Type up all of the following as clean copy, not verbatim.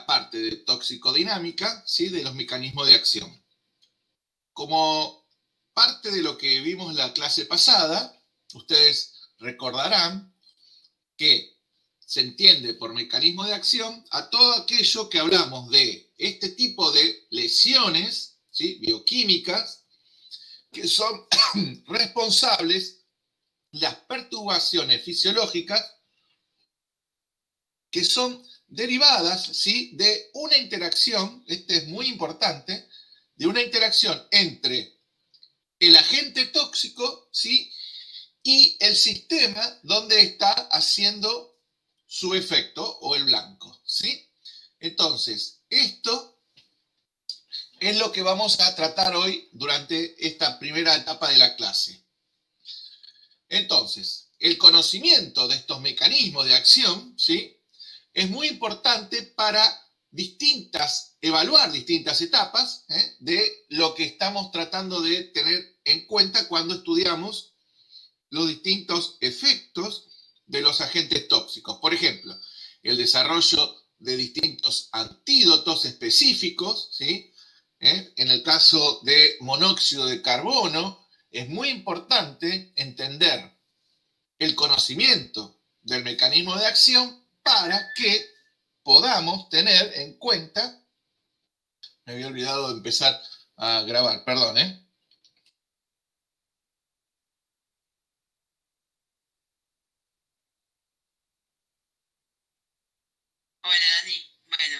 la parte de toxicodinámica, ¿sí? De los mecanismos de acción. Como parte de lo que vimos en la clase pasada, ustedes recordarán que se entiende por mecanismo de acción a todo aquello que hablamos de este tipo de lesiones, ¿sí? Bioquímicas, que son responsables de las perturbaciones fisiológicas que son derivadas, ¿sí? De una interacción, este es muy importante, de una interacción entre el agente tóxico, ¿sí? Y el sistema donde está haciendo su efecto o el blanco, ¿sí? Entonces, esto es lo que vamos a tratar hoy durante esta primera etapa de la clase. Entonces, el conocimiento de estos mecanismos de acción, ¿sí? Es muy importante para evaluar distintas etapas de lo que estamos tratando de tener en cuenta cuando estudiamos los distintos efectos de los agentes tóxicos. Por ejemplo, el desarrollo de distintos antídotos específicos, ¿sí? En el caso de monóxido de carbono, es muy importante entender el conocimiento del mecanismo de acción para que podamos tener en cuenta. Me había olvidado de empezar a grabar, perdón, Hola Dani, bueno,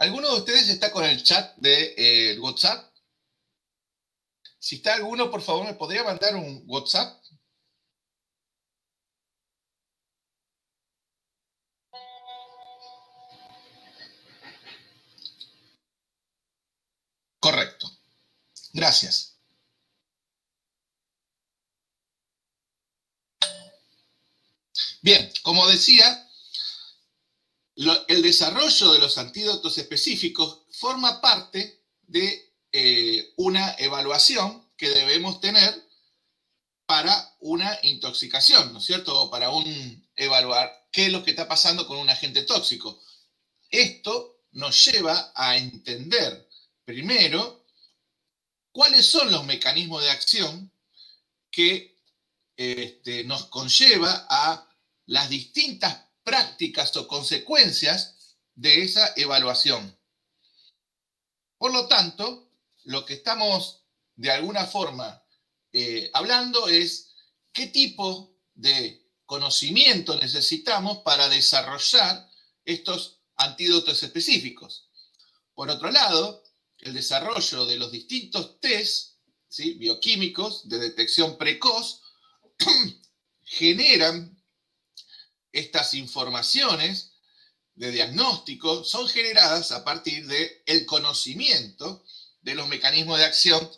¿Alguno de ustedes está con el chat de WhatsApp? Si está alguno, por favor, ¿me podría mandar un WhatsApp? Correcto. Gracias. Bien, como decía, el desarrollo de los antídotos específicos forma parte de una evaluación que debemos tener para una intoxicación, ¿no es cierto? O para evaluar qué es lo que está pasando con un agente tóxico. Esto nos lleva a entender primero cuáles son los mecanismos de acción que nos conlleva a las distintas prácticas o consecuencias de esa evaluación. Por lo tanto, lo que estamos de alguna forma hablando es qué tipo de conocimiento necesitamos para desarrollar estos antídotos específicos. Por otro lado, el desarrollo de los distintos test, ¿sí? Bioquímicos de detección precoz generan estas informaciones de diagnóstico, son generadas a partir del conocimiento de los mecanismos de acción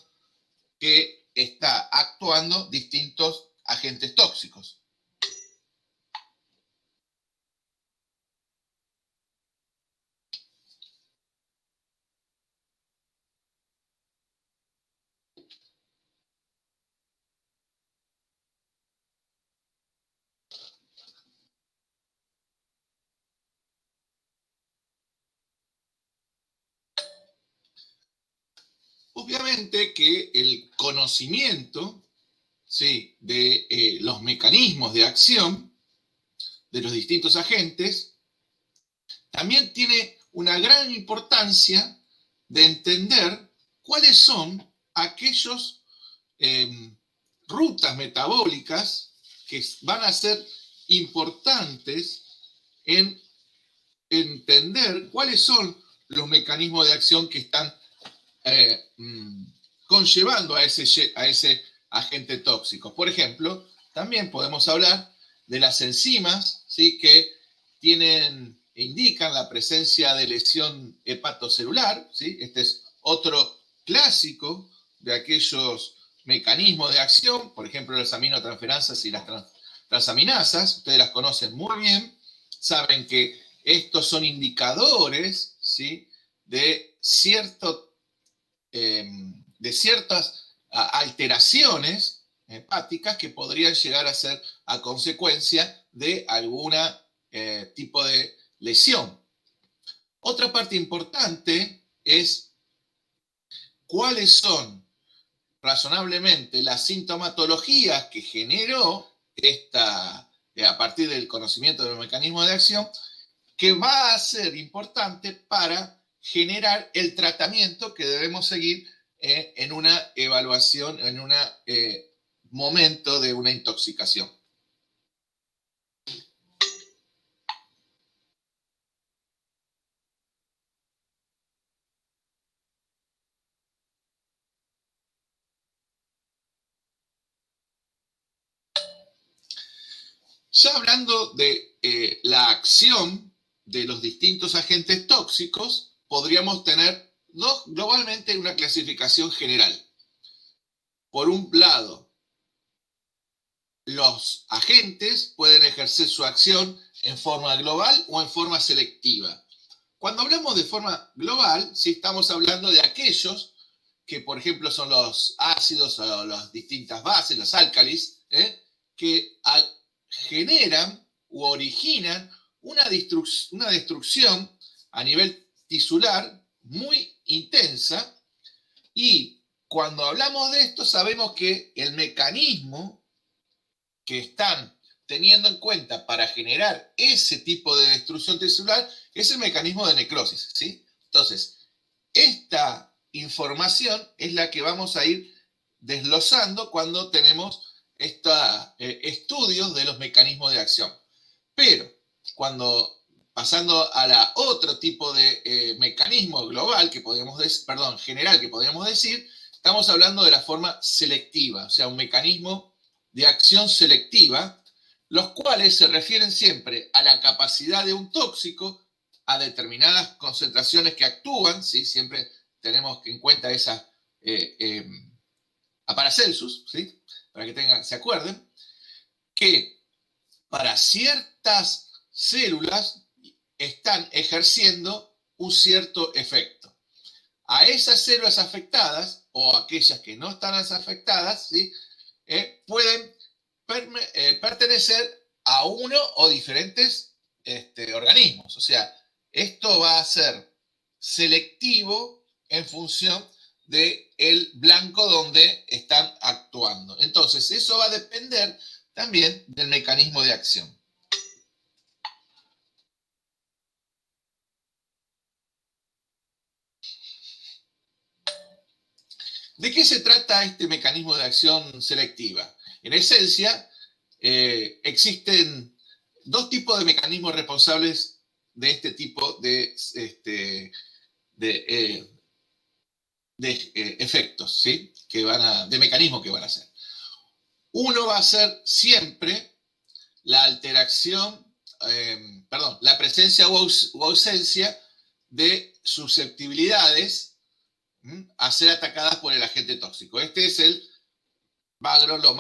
que está actuando distintos agentes tóxicos. Obviamente que el conocimiento, ¿sí? De los mecanismos de acción de los distintos agentes también tiene una gran importancia de entender cuáles son aquellos rutas metabólicas que van a ser importantes en entender cuáles son los mecanismos de acción que están conllevando a ese agente tóxico. Por ejemplo, también podemos hablar de las enzimas, ¿sí? Que indican la presencia de lesión hepatocelular, ¿sí? Este es otro clásico de aquellos mecanismos de acción, por ejemplo, las aminotransferasas y las transaminasas, ustedes las conocen muy bien, saben que estos son indicadores, ¿sí?, de ciertas alteraciones hepáticas que podrían llegar a ser a consecuencia de algún tipo de lesión. Otra parte importante es cuáles son razonablemente las sintomatologías que generó a partir del conocimiento del mecanismo de acción, que va a ser importante para generar el tratamiento que debemos seguir en una evaluación, en un momento de una intoxicación. Ya hablando de la acción de los distintos agentes tóxicos, podríamos tener globalmente una clasificación general. Por un lado, los agentes pueden ejercer su acción en forma global o en forma selectiva. Cuando hablamos de forma global, sí estamos hablando de aquellos que, por ejemplo, son los ácidos o las distintas bases, los álcalis, que generan u originan una destrucción a nivel tisular muy intensa, y cuando hablamos de esto sabemos que el mecanismo que están teniendo en cuenta para generar ese tipo de destrucción tisular es el mecanismo de necrosis, ¿sí? Entonces, esta información es la que vamos a ir desglosando cuando tenemos estudios de los mecanismos de acción. Pero cuando pasando a la otro tipo de mecanismo global que podríamos general que podríamos decir, estamos hablando de la forma selectiva, o sea, un mecanismo de acción selectiva, los cuales se refieren siempre a la capacidad de un tóxico a determinadas concentraciones que actúan, ¿sí? Siempre tenemos en cuenta esas a Paracelsus, ¿sí?, para que se acuerden, que para ciertas células están ejerciendo un cierto efecto. A esas células afectadas, o aquellas que no están afectadas, ¿sí?, pueden pertenecer a uno o diferentes organismos. O sea, esto va a ser selectivo en función del blanco donde están actuando. Entonces, eso va a depender también del mecanismo de acción. ¿De qué se trata este mecanismo de acción selectiva? En esencia, existen dos tipos de mecanismos responsables de este tipo de efectos, ¿sí?, de mecanismos que van a hacer. Uno va a ser siempre la alteración, la presencia o ausencia de susceptibilidades a ser atacadas por el agente tóxico. Este es el lo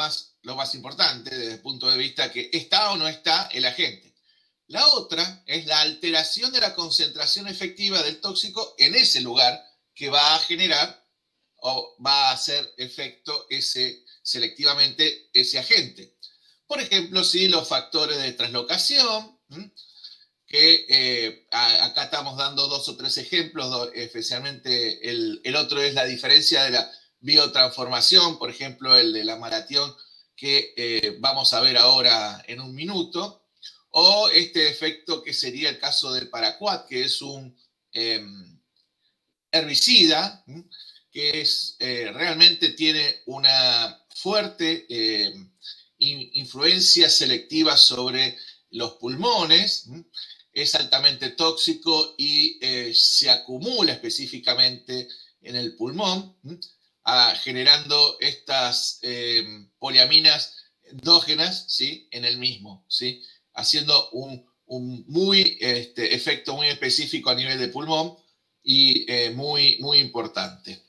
más importante desde el punto de vista que está o no está el agente. La otra es la alteración de la concentración efectiva del tóxico en ese lugar que va a generar o va a hacer efecto selectivamente ese agente. Por ejemplo, si los factores de translocación, que acá estamos dando 2 o 3 ejemplos, especialmente el otro es la diferencia de la biotransformación, por ejemplo, el de la malatión que vamos a ver ahora en un minuto, o este efecto que sería el caso del paraquat, que es un herbicida, que realmente tiene una fuerte influencia selectiva sobre los pulmones, es altamente tóxico y se acumula específicamente en el pulmón, generando estas poliaminas endógenas, ¿sí?, en el mismo, ¿sí?, haciendo un efecto muy específico a nivel de pulmón y muy importante.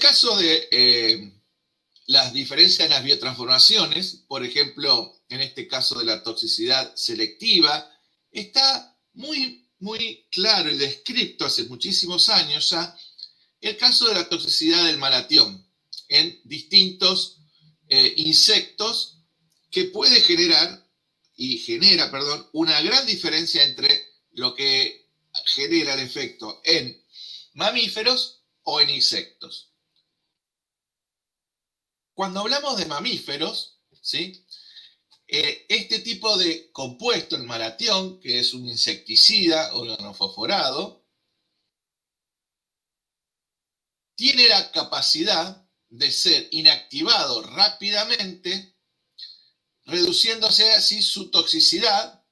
caso de las diferencias en las biotransformaciones, por ejemplo, en este caso de la toxicidad selectiva, está muy claro y descrito hace muchísimos años ya el caso de la toxicidad del malatión en distintos insectos que puede generar y genera, perdón, una gran diferencia entre lo que genera el efecto en mamíferos o en insectos. Cuando hablamos de mamíferos, ¿sí? Este tipo de compuesto, el malatión, que es un insecticida organofosforado, tiene la capacidad de ser inactivado rápidamente, reduciéndose así su toxicidad,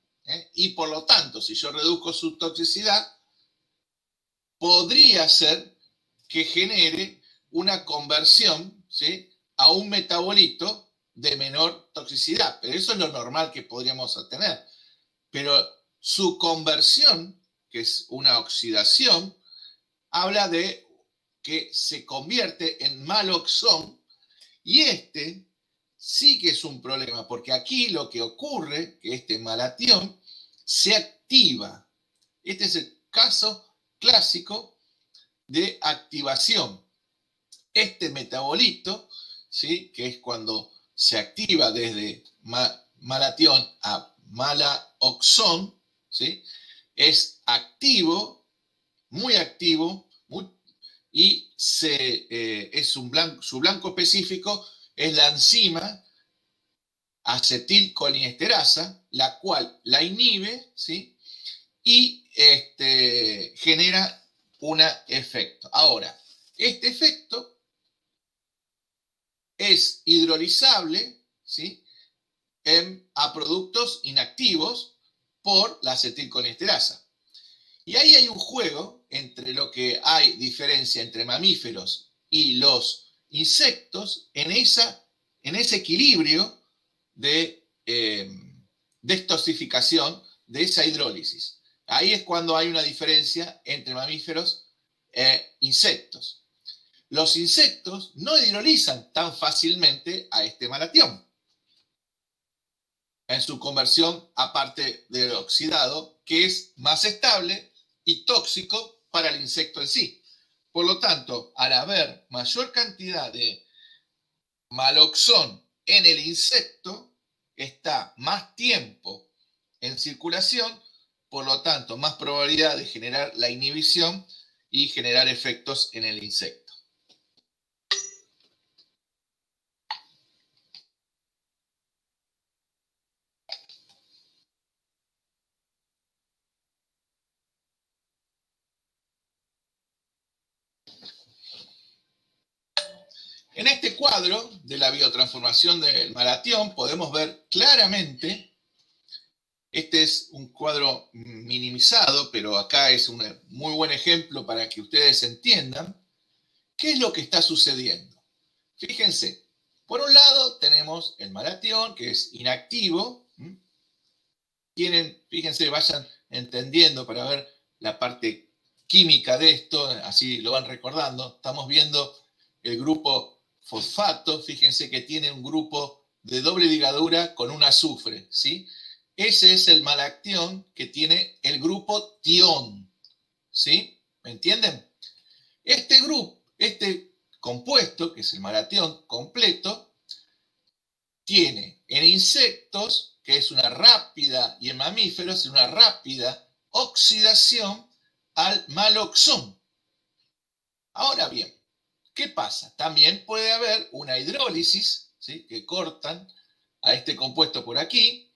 y por lo tanto, si yo reduzco su toxicidad, podría ser que genere una conversión, ¿sí?, a un metabolito de menor toxicidad, pero eso es lo normal que podríamos tener. Pero su conversión, que es una oxidación, habla de que se convierte en maloxón, y este sí que es un problema, porque aquí lo que ocurre, que este malatión se activa. Este es el caso clásico de activación. Este metabolito, ¿sí?, que es cuando se activa desde malatión a malaoxón, ¿sí?, es activo, muy activo, y su blanco específico es la enzima acetilcolinesterasa, la cual la inhibe, ¿sí?, y genera un efecto. Ahora, este efecto es hidrolizable, ¿sí?, a productos inactivos por la acetilcolinesterasa. Y ahí hay un juego entre lo que hay diferencia entre mamíferos y los insectos en ese equilibrio de detoxificación de esa hidrólisis. Ahí es cuando hay una diferencia entre mamíferos e insectos. Los insectos no hidrolizan tan fácilmente a este malatión en su conversión a parte del oxidado, que es más estable y tóxico para el insecto en sí. Por lo tanto, al haber mayor cantidad de maloxón en el insecto, está más tiempo en circulación, por lo tanto, más probabilidad de generar la inhibición y generar efectos en el insecto. En este cuadro de la biotransformación del malatión podemos ver claramente, este es un cuadro minimizado, pero acá es un muy buen ejemplo para que ustedes entiendan qué es lo que está sucediendo. Fíjense, por un lado tenemos el malatión, que es inactivo. Fíjense, vayan entendiendo para ver la parte química de esto, así lo van recordando. Estamos viendo el grupo fosfato, fíjense que tiene un grupo de doble ligadura con un azufre, ¿sí? Ese es el malactión que tiene el grupo tión, ¿sí? ¿Me entienden? Este compuesto, que es el malatión completo, tiene en insectos, que es una rápida, y en mamíferos, una rápida oxidación al maloxón. Ahora bien, ¿qué pasa? También puede haber una hidrólisis, ¿sí?, que cortan a este compuesto por aquí,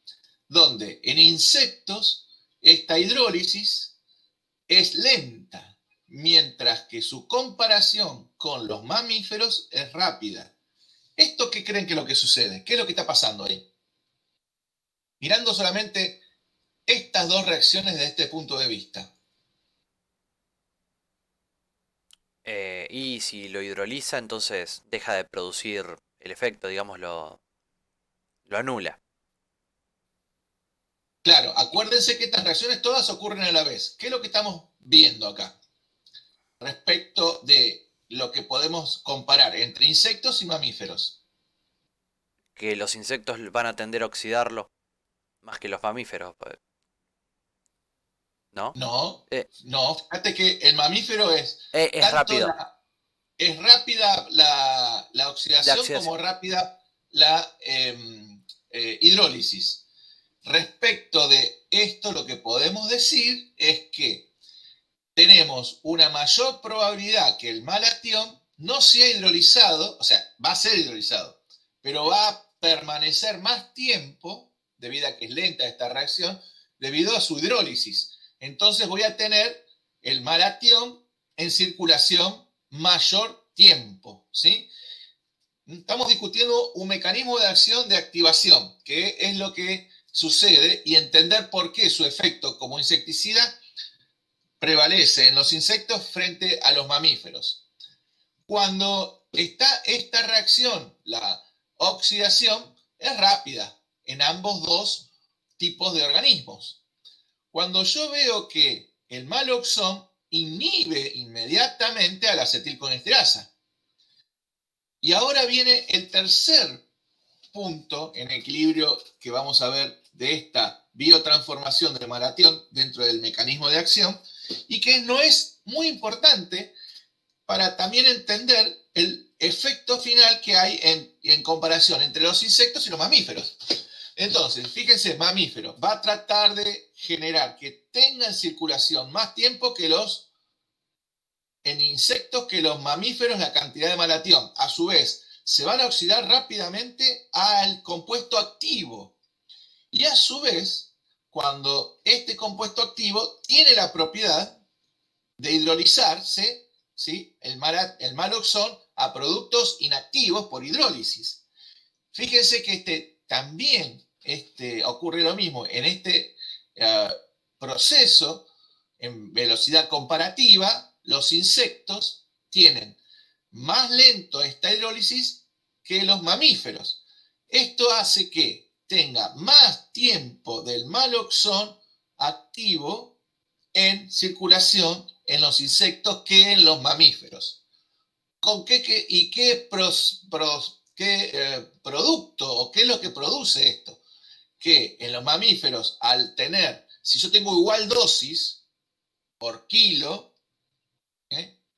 donde en insectos esta hidrólisis es lenta, mientras que su comparación con los mamíferos es rápida. ¿Esto qué creen que es lo que sucede? ¿Qué es lo que está pasando ahí? Mirando solamente estas dos reacciones desde este punto de vista. Y si lo hidroliza, entonces deja de producir el efecto, digamos, lo anula. Claro, acuérdense que estas reacciones todas ocurren a la vez. ¿Qué es lo que estamos viendo acá? Respecto de lo que podemos comparar entre insectos y mamíferos? Que los insectos van a tender a oxidarlo más que los mamíferos, ¿no? No, Eh, no, fíjate que el mamífero es es tanto rápido. es rápida la La oxidación oxidación. como rápida la hidrólisis. Respecto de esto, lo que podemos decir es que tenemos una mayor probabilidad que el malatión no sea hidrolizado, o sea, va a ser hidrolizado, pero va a permanecer más tiempo, debido a que es lenta esta reacción, debido a su hidrólisis. Entonces voy a tener el malatión en circulación mayor tiempo, ¿sí? Estamos discutiendo un mecanismo de acción de activación, que es lo que sucede, y entender por qué su efecto como insecticida prevalece en los insectos frente a los mamíferos. Cuando está esta reacción, la oxidación, es rápida en ambos dos tipos de organismos. Cuando yo veo que el maloxón inhibe inmediatamente a la acetilcolesterasa. Y ahora viene el tercer punto en equilibrio que vamos a ver de esta biotransformación del malatión dentro del mecanismo de acción, y que no es muy importante para también entender el efecto final que hay en comparación entre los insectos y los mamíferos. Entonces, fíjense, mamífero va a tratar de generar que tengan circulación más tiempo que en insectos que los mamíferos la cantidad de malatión. A su vez, se van a oxidar rápidamente al compuesto activo. Y a su vez, cuando este compuesto activo tiene la propiedad de hidrolizarse, ¿sí? el maloxón a productos inactivos por hidrólisis. Fíjense que también ocurre lo mismo en este proceso en velocidad comparativa. Los insectos tienen más lento esta hidrólisis que los mamíferos. Esto hace que tenga más tiempo del maloxón activo en circulación en los insectos que en los mamíferos. ¿Con qué producto o qué es lo que produce esto? Que en los mamíferos, al tener, si yo tengo igual dosis por kilo,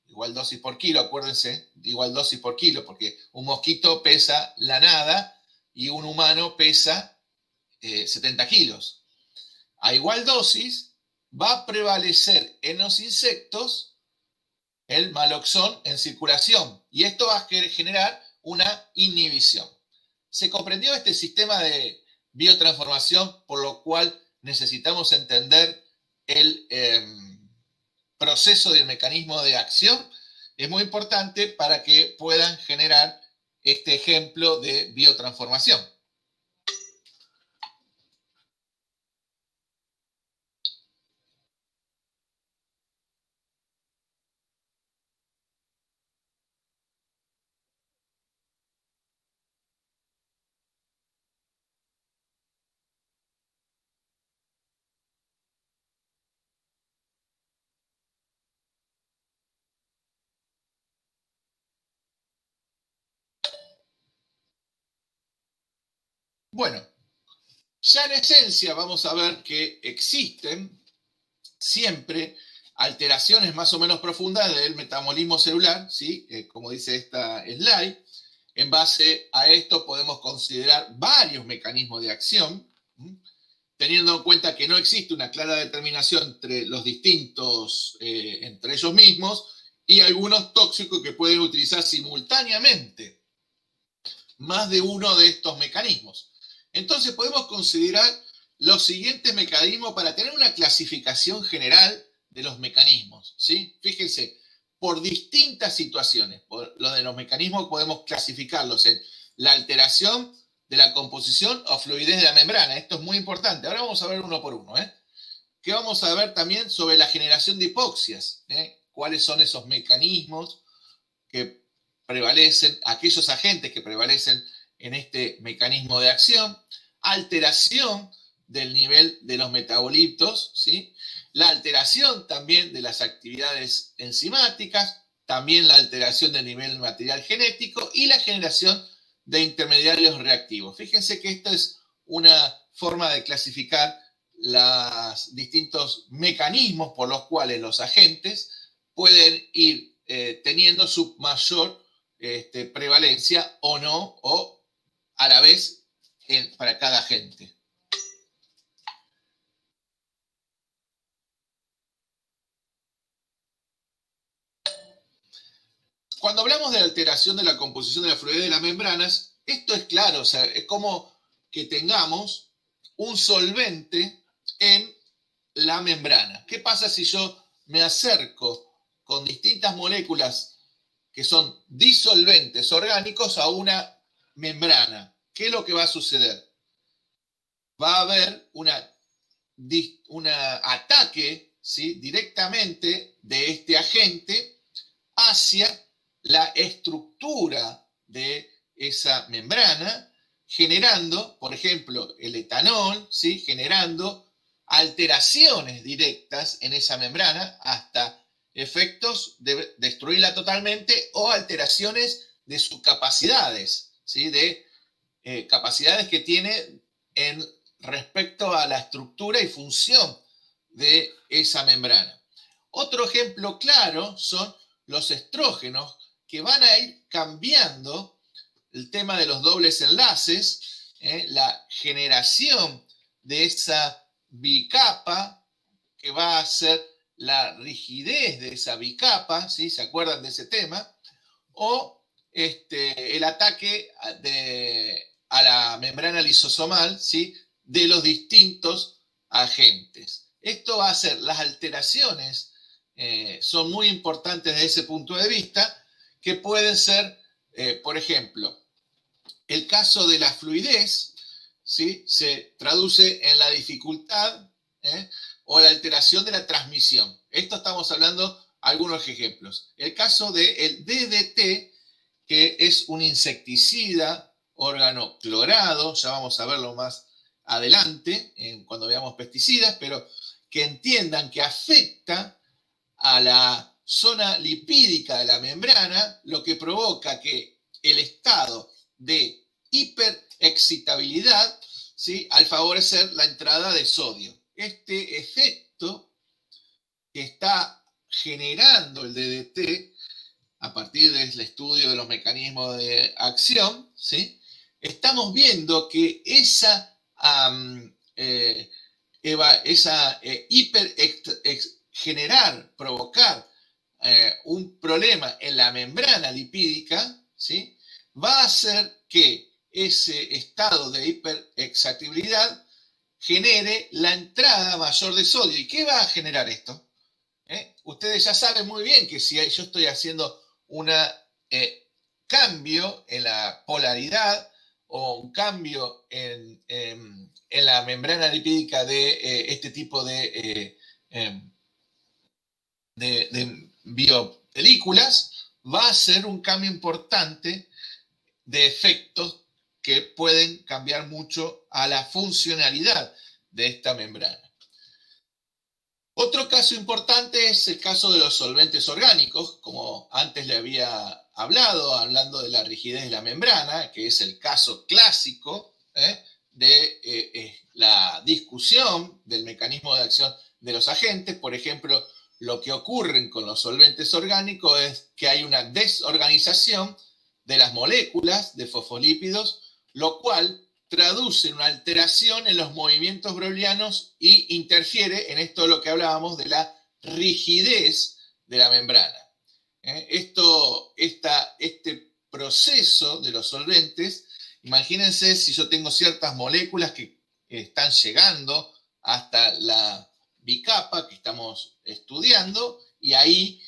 igual dosis por kilo, acuérdense, igual dosis por kilo, porque un mosquito pesa la nada y un humano pesa 70 kilos. A igual dosis va a prevalecer en los insectos el maloxón en circulación, y esto va a generar una inhibición. ¿Se comprendió este sistema de biotransformación, por lo cual necesitamos entender el proceso del mecanismo de acción? Es muy importante para que puedan generar este ejemplo de biotransformación. Bueno, ya en esencia vamos a ver que existen siempre alteraciones más o menos profundas del metabolismo celular, ¿sí? Como dice esta slide. En base a esto podemos considerar varios mecanismos de acción, teniendo en cuenta que no existe una clara determinación entre los distintos, entre ellos mismos, y algunos tóxicos que pueden utilizar simultáneamente más de uno de estos mecanismos. Entonces podemos considerar los siguientes mecanismos para tener una clasificación general de los mecanismos, ¿sí? Fíjense, por distintas situaciones. Por lo de los mecanismos podemos clasificarlos en la alteración de la composición o fluidez de la membrana. Esto es muy importante. Ahora vamos a ver uno por uno, que vamos a ver también sobre la generación de hipoxias, cuáles son esos mecanismos que prevalecen, aquellos agentes que prevalecen en este mecanismo de acción, alteración del nivel de los metabolitos, ¿sí? La alteración también de las actividades enzimáticas, también la alteración del nivel material genético y la generación de intermediarios reactivos. Fíjense que esta es una forma de clasificar los distintos mecanismos por los cuales los agentes pueden ir teniendo su mayor prevalencia o no, o a la vez para cada agente. Cuando hablamos de alteración de la composición de la fluidez de las membranas, esto es claro, o sea, es como que tengamos un solvente en la membrana. ¿Qué pasa si yo me acerco con distintas moléculas que son disolventes orgánicos a una membrana? ¿Qué es lo que va a suceder? Va a haber un ataque, ¿sí?, directamente de este agente hacia la estructura de esa membrana, generando, por ejemplo, el etanol, ¿sí?, generando alteraciones directas en esa membrana hasta efectos de destruirla totalmente o alteraciones de sus capacidades, ¿sí?, de capacidades que tiene en respecto a la estructura y función de esa membrana. Otro ejemplo claro son los estrógenos, que van a ir cambiando el tema de los dobles enlaces, la generación de esa bicapa, que va a ser la rigidez de esa bicapa, ¿sí? ¿Se acuerdan de ese tema? O el ataque a la membrana lisosomal, ¿sí?, de los distintos agentes. Esto va a ser, las alteraciones son muy importantes desde ese punto de vista, que pueden ser, por ejemplo, el caso de la fluidez, ¿sí?, se traduce en la dificultad o la alteración de la transmisión. Esto estamos hablando algunos ejemplos. El caso del DDT, que es un insecticida organoclorado, ya vamos a verlo más adelante cuando veamos pesticidas, pero que entiendan que afecta a la zona lipídica de la membrana, lo que provoca que el estado de hiperexcitabilidad, ¿sí?, al favorecer la entrada de sodio. Este efecto que está generando el DDT a partir del estudio de los mecanismos de acción, ¿sí?, estamos viendo que provocar un problema en la membrana lipídica, ¿sí?, va a hacer que ese estado de hiperexcitabilidad genere la entrada mayor de sodio. ¿Y qué va a generar esto? Ustedes ya saben muy bien que si yo estoy haciendo un cambio en la polaridad o un cambio en la membrana lipídica de este tipo de biopelículas, va a ser un cambio importante de efectos que pueden cambiar mucho a la funcionalidad de esta membrana. Otro caso importante es el caso de los solventes orgánicos, como antes le había hablando de la rigidez de la membrana, que es el caso clásico de la discusión del mecanismo de acción de los agentes. Por ejemplo, lo que ocurre con los solventes orgánicos es que hay una desorganización de las moléculas de fosfolípidos, lo cual traduce una alteración en los movimientos brownianos y interfiere en esto de lo que hablábamos de la rigidez de la membrana. Este proceso de los solventes, imagínense si yo tengo ciertas moléculas que están llegando hasta la bicapa que estamos estudiando, y ahí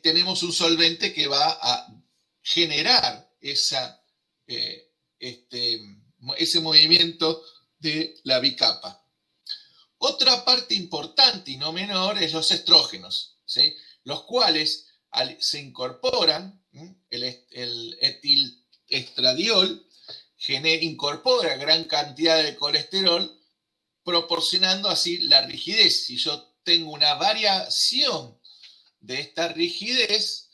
tenemos un solvente que va a generar ese movimiento de la bicapa. Otra parte importante y no menor es los estrógenos, ¿sí?, los cuales se incorporan, el etilestradiol incorpora gran cantidad de colesterol, proporcionando así la rigidez. Si yo tengo una variación de esta rigidez,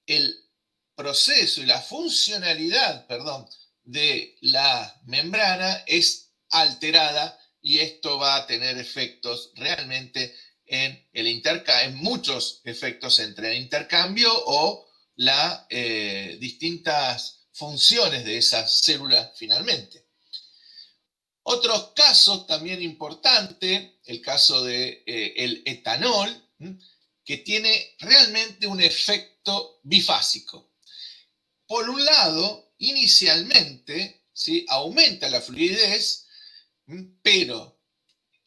el proceso y la funcionalidad, perdón, de la membrana es alterada y esto va a tener efectos realmente en muchos efectos entre el intercambio o las distintas funciones de esa célula finalmente. Otros casos también importantes, el caso del el etanol, que tiene realmente un efecto bifásico. Por un lado, inicialmente, ¿sí?, aumenta la fluidez, pero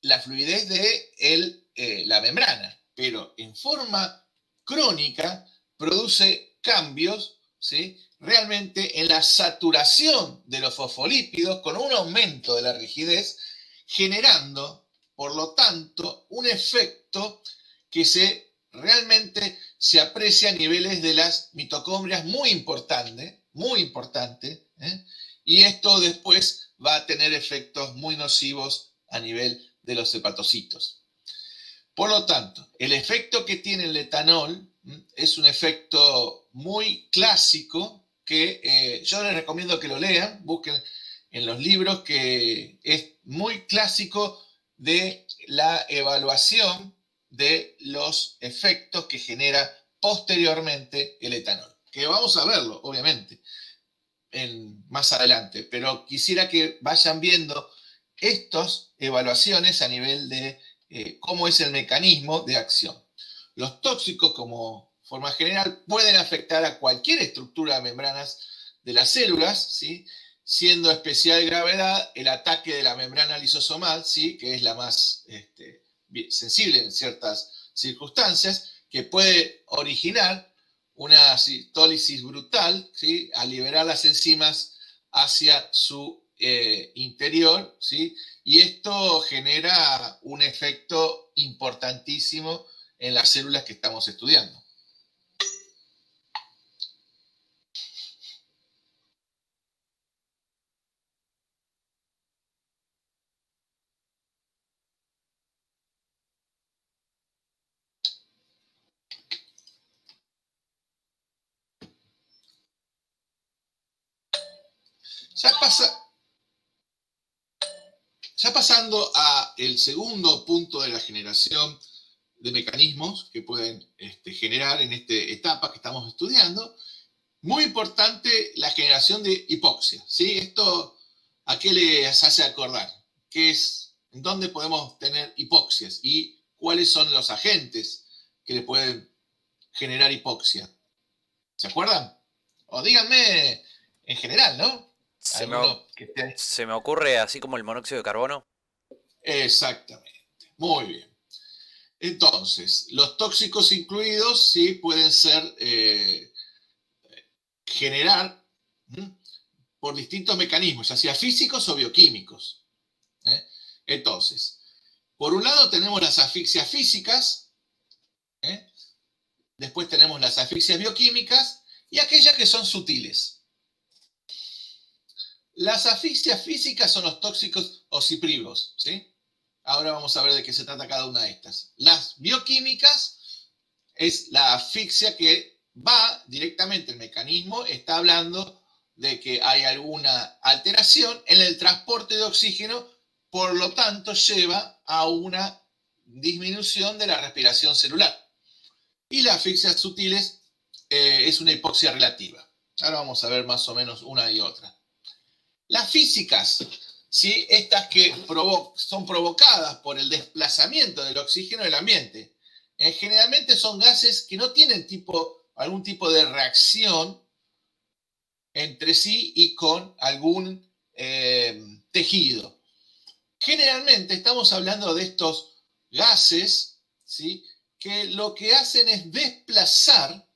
la fluidez de la membrana, pero en forma crónica produce cambios, ¿sí?, realmente en la saturación de los fosfolípidos con un aumento de la rigidez, generando, por lo tanto, un efecto que realmente se aprecia a niveles de las mitocondrias muy importante, y esto después va a tener efectos muy nocivos a nivel de los hepatocitos. Por lo tanto, el efecto que tiene el etanol es un efecto muy clásico que yo les recomiendo que lo lean, busquen en los libros, que es muy clásico de la evaluación de los efectos que genera posteriormente el etanol. Que vamos a verlo, obviamente, más adelante, pero quisiera que vayan viendo estas evaluaciones a nivel de cómo es el mecanismo de acción. Los tóxicos, como forma general, pueden afectar a cualquier estructura de membranas de las células, ¿sí?, siendo de especial gravedad el ataque de la membrana lisosomal, ¿sí?, que es la más sensible en ciertas circunstancias, que puede originar una citólisis brutal, ¿sí?, al liberar las enzimas hacia su interior, ¿sí?, y esto genera un efecto importantísimo en las células que estamos estudiando. Ya pasando al segundo punto de la generación de mecanismos que pueden generar en esta etapa que estamos estudiando, muy importante la generación de hipoxia, ¿sí? Esto, ¿a qué les hace acordar? ¿Qué es, en dónde podemos tener hipoxias y cuáles son los agentes que le pueden generar hipoxia? ¿Se acuerdan? O díganme en general, ¿no? Se me, Alguno que esté... se me ocurre así como el monóxido de carbono. Exactamente. Muy bien. Entonces, los tóxicos incluidos sí pueden ser generar por distintos mecanismos, ya sea físicos o bioquímicos. Entonces, por un lado tenemos las asfixias físicas, después tenemos las asfixias bioquímicas y aquellas que son sutiles. Las asfixias físicas son los tóxicos oxiprivos, ¿sí? Ahora vamos a ver de qué se trata cada una de estas. Las bioquímicas es la asfixia que va directamente, el mecanismo está hablando de que hay alguna alteración en el transporte de oxígeno, por lo tanto lleva a una disminución de la respiración celular. Y las asfixias sutiles es una hipoxia relativa. Ahora vamos a ver más o menos una y otra. Las físicas, ¿sí?, estas que son provocadas por el desplazamiento del oxígeno del ambiente, generalmente son gases que no tienen algún tipo de reacción entre sí y con algún tejido. Generalmente estamos hablando de estos gases, ¿sí?, que lo que hacen es desplazar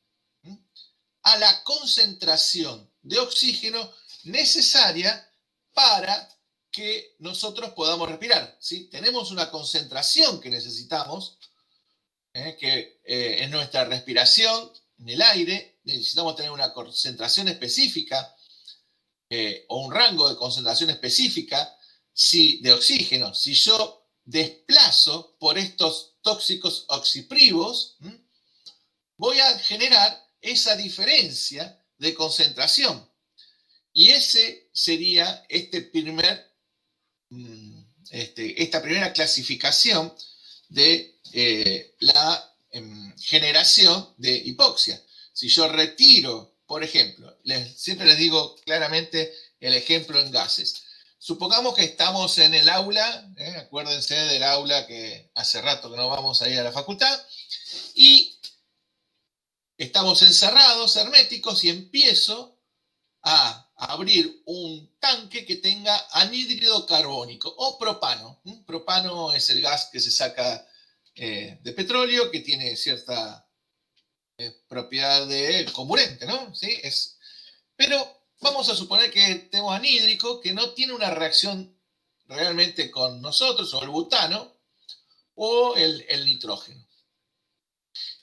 a la concentración de oxígeno necesaria para que nosotros podamos respirar, ¿sí? Tenemos una concentración que necesitamos, que en nuestra respiración, en el aire, necesitamos tener una concentración específica o un rango de concentración específica de oxígeno. Si yo desplazo por estos tóxicos oxiprivos, voy a generar esa diferencia de concentración. Y ese sería esta primera clasificación de la generación de hipoxia. Si yo retiro, por ejemplo, siempre les digo claramente el ejemplo en gases. Supongamos que estamos en el aula, acuérdense del aula que hace rato que no vamos a ir a la facultad, y estamos encerrados, herméticos, y empiezo a abrir un tanque que tenga anhídrido carbónico o propano. Propano es el gas que se saca de petróleo, que tiene cierta propiedad de comburente, ¿no? ¿Sí? Pero vamos a suponer que tenemos anhídrico, que no tiene una reacción realmente con nosotros, o el butano, o el nitrógeno.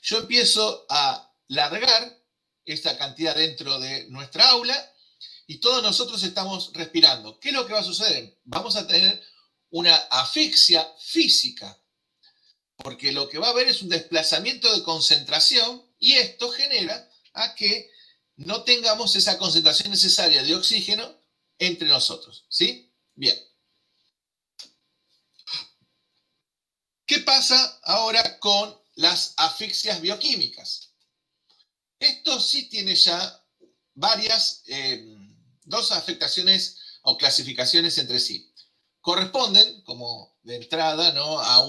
Yo empiezo a largar esta cantidad dentro de nuestra aula y todos nosotros estamos respirando. ¿Qué es lo que va a suceder? Vamos a tener una asfixia física, porque lo que va a haber es un desplazamiento de concentración y esto genera a que no tengamos esa concentración necesaria de oxígeno entre nosotros. ¿Sí? Bien. ¿Qué pasa ahora con las asfixias bioquímicas? Esto sí tiene ya dos afectaciones o clasificaciones entre sí. Corresponden, como de entrada, ¿no?, a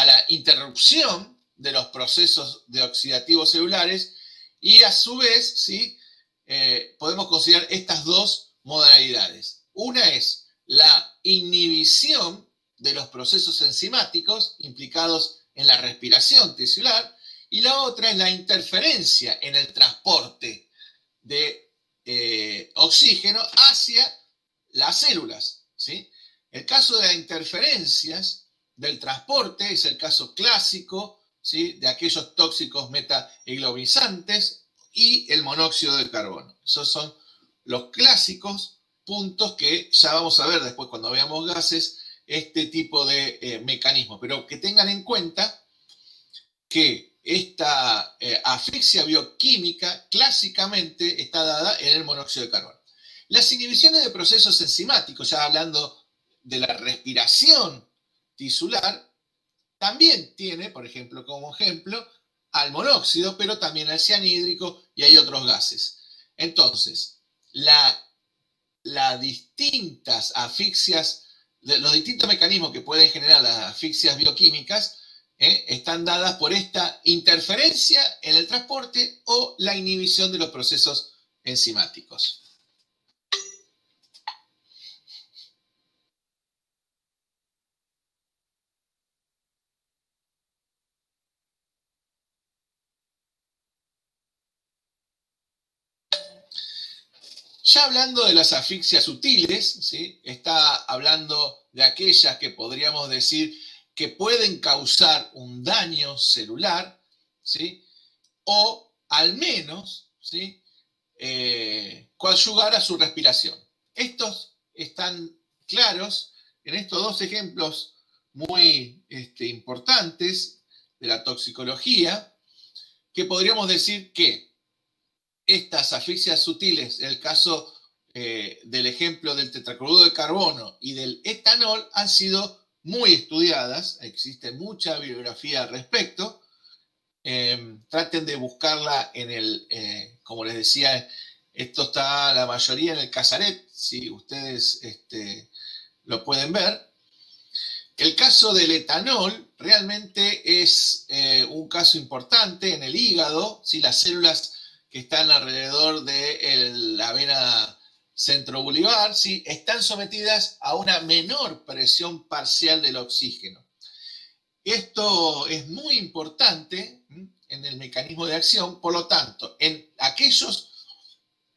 la interrupción de los procesos de oxidativos celulares y a su vez, ¿sí?, podemos considerar estas dos modalidades. Una es la inhibición de los procesos enzimáticos implicados en la respiración tisular y la otra es la interferencia en el transporte de oxígeno hacia las células, ¿sí? El caso de las interferencias del transporte es el caso clásico, ¿sí?, de aquellos tóxicos metaheglobizantes y el monóxido de carbono. Esos son los clásicos puntos que ya vamos a ver después cuando veamos gases, este tipo de mecanismos. Pero que tengan en cuenta que esta asfixia bioquímica clásicamente está dada en el monóxido de carbono. Las inhibiciones de procesos enzimáticos, ya hablando de la respiración tisular, también tiene, por ejemplo, como ejemplo, al monóxido, pero también al cianhídrico y hay otros gases. Entonces, las distintas asfixias, los distintos mecanismos que pueden generar las asfixias bioquímicas están dadas por esta interferencia en el transporte o la inhibición de los procesos enzimáticos. Ya hablando de las asfixias sutiles, ¿sí?, está hablando de aquellas que podríamos decir que pueden causar un daño celular, ¿sí?, o al menos, ¿sí?, coadyuvar a su respiración. Estos están claros en estos dos ejemplos muy importantes de la toxicología, que podríamos decir que estas asfixias sutiles, en el caso del ejemplo del tetracloruro de carbono y del etanol, han sido muy estudiadas, existe mucha bibliografía al respecto. Traten de buscarla como les decía, esto está la mayoría en el Casaret, si ustedes lo pueden ver. El caso del etanol realmente es un caso importante en el hígado, ¿sí? Las células que están alrededor de la vena centrobulivar, ¿sí?, están sometidas a una menor presión parcial del oxígeno. Esto es muy importante en el mecanismo de acción, por lo tanto, en aquellos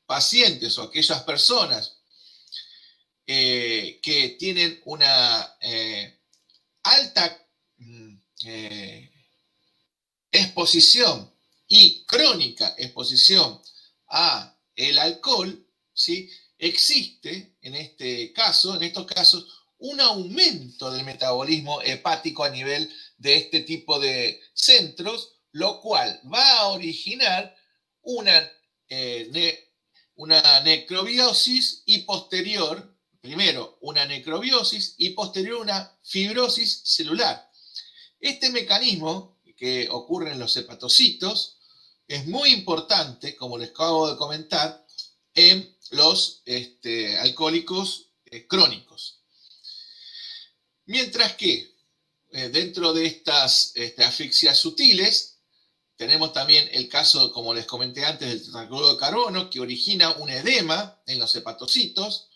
pacientes o aquellas personas que tienen una alta exposición y crónica exposición a el alcohol, ¿sí?, existe en estos casos, un aumento del metabolismo hepático a nivel de este tipo de centros, lo cual va a originar una necrobiosis y posterior, primero una necrobiosis y posterior una fibrosis celular. Este mecanismo que ocurre en los hepatocitos es muy importante, como les acabo de comentar, en los alcohólicos crónicos. Mientras que dentro de estas asfixias sutiles, tenemos también el caso, como les comenté antes, del tetracloruro de carbono, que origina un edema en los hepatocitos,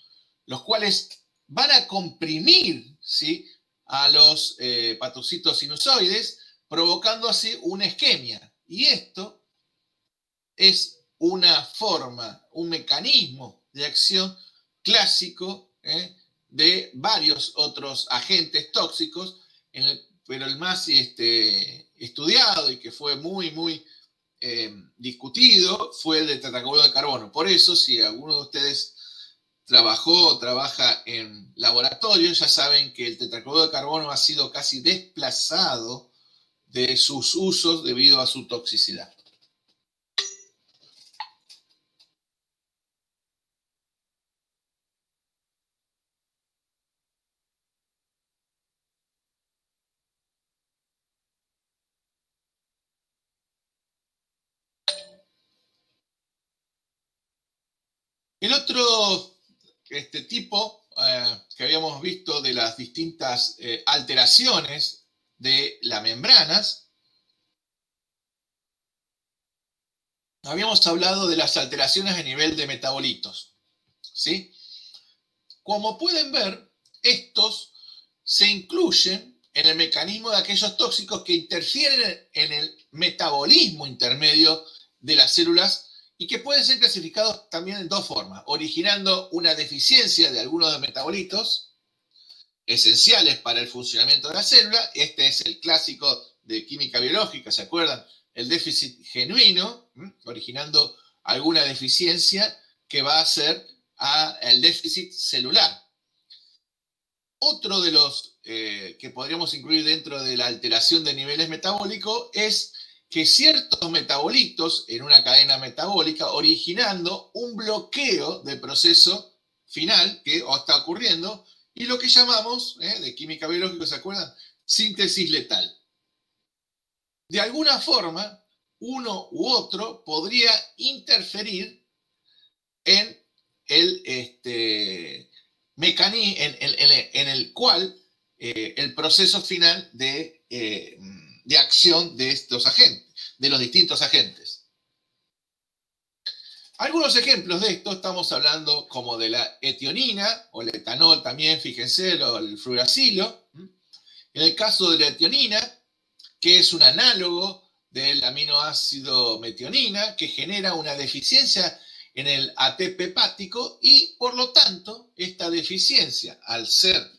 los cuales van a comprimir, ¿sí?, a los hepatocitos sinusoides, provocando así una isquemia. Y esto es una forma, un mecanismo de acción clásico de varios otros agentes tóxicos, pero el más estudiado y que fue muy discutido fue el de tetracloruro de carbono. Por eso, si alguno de ustedes trabajó o trabaja en laboratorio, ya saben que el tetracloruro de carbono ha sido casi desplazado de sus usos debido a su toxicidad. El otro tipo que habíamos visto de las distintas alteraciones de las membranas, habíamos hablado de las alteraciones a nivel de metabolitos, ¿sí? Como pueden ver, estos se incluyen en el mecanismo de aquellos tóxicos que interfieren en el metabolismo intermedio de las células y que pueden ser clasificados también en dos formas, originando una deficiencia de algunos de los metabolitos esenciales para el funcionamiento de la célula. Este es el clásico de química biológica, ¿se acuerdan? El déficit genuino, originando alguna deficiencia que va a ser el déficit celular. Otro de los que podríamos incluir dentro de la alteración de niveles metabólicos es que ciertos metabolitos en una cadena metabólica originando un bloqueo del proceso final que está ocurriendo y lo que llamamos, de química biológica, ¿se acuerdan? Síntesis letal. De alguna forma, uno u otro podría interferir en el mecanismo en el cual el proceso final de acción de estos agentes, de los distintos agentes. Algunos ejemplos de esto, estamos hablando como de la etionina, o el etanol también, fíjense, o el fluoracilo. En el caso de la etionina, que es un análogo del aminoácido metionina, que genera una deficiencia en el ATP hepático y, por lo tanto, esta deficiencia, al ser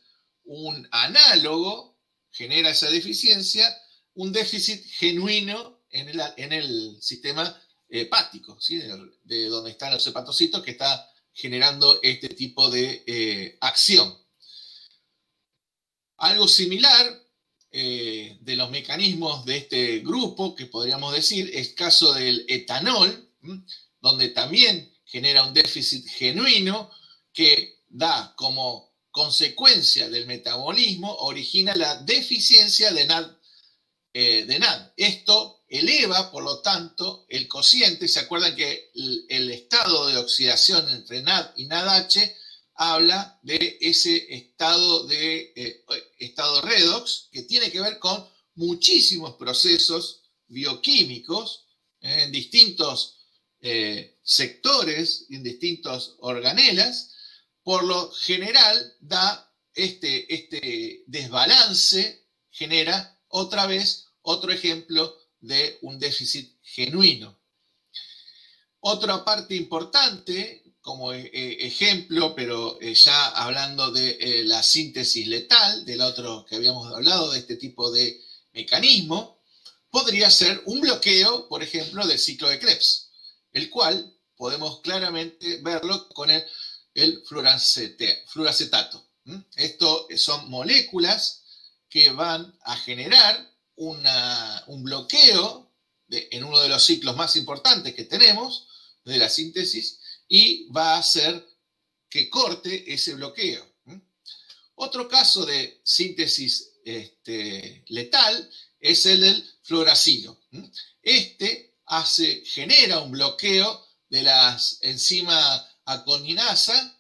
un análogo, genera esa deficiencia, un déficit genuino en el sistema hepático, ¿sí? de donde están los hepatocitos, que está generando este tipo de acción. Algo similar de los mecanismos de este grupo, que podríamos decir, es el caso del etanol, donde también genera un déficit genuino que da como consecuencia del metabolismo, origina la deficiencia de NAD. Esto eleva, por lo tanto, el cociente. ¿Se acuerdan que el estado de oxidación entre NAD y NADH habla de ese estado redox que tiene que ver con muchísimos procesos bioquímicos en distintos sectores, en distintos organelas? Por lo general da este desbalance, genera otra vez otro ejemplo de un déficit genuino. Otra parte importante, como ejemplo, pero ya hablando de la síntesis letal, del otro que habíamos hablado, de este tipo de mecanismo, podría ser un bloqueo, por ejemplo, del ciclo de Krebs, el cual podemos claramente verlo con el fluoracetato. Esto son moléculas que van a generar un bloqueo en uno de los ciclos más importantes que tenemos de la síntesis y va a hacer que corte ese bloqueo. Otro caso de síntesis letal es el del fluoracilo. Genera un bloqueo de la enzima aconidasa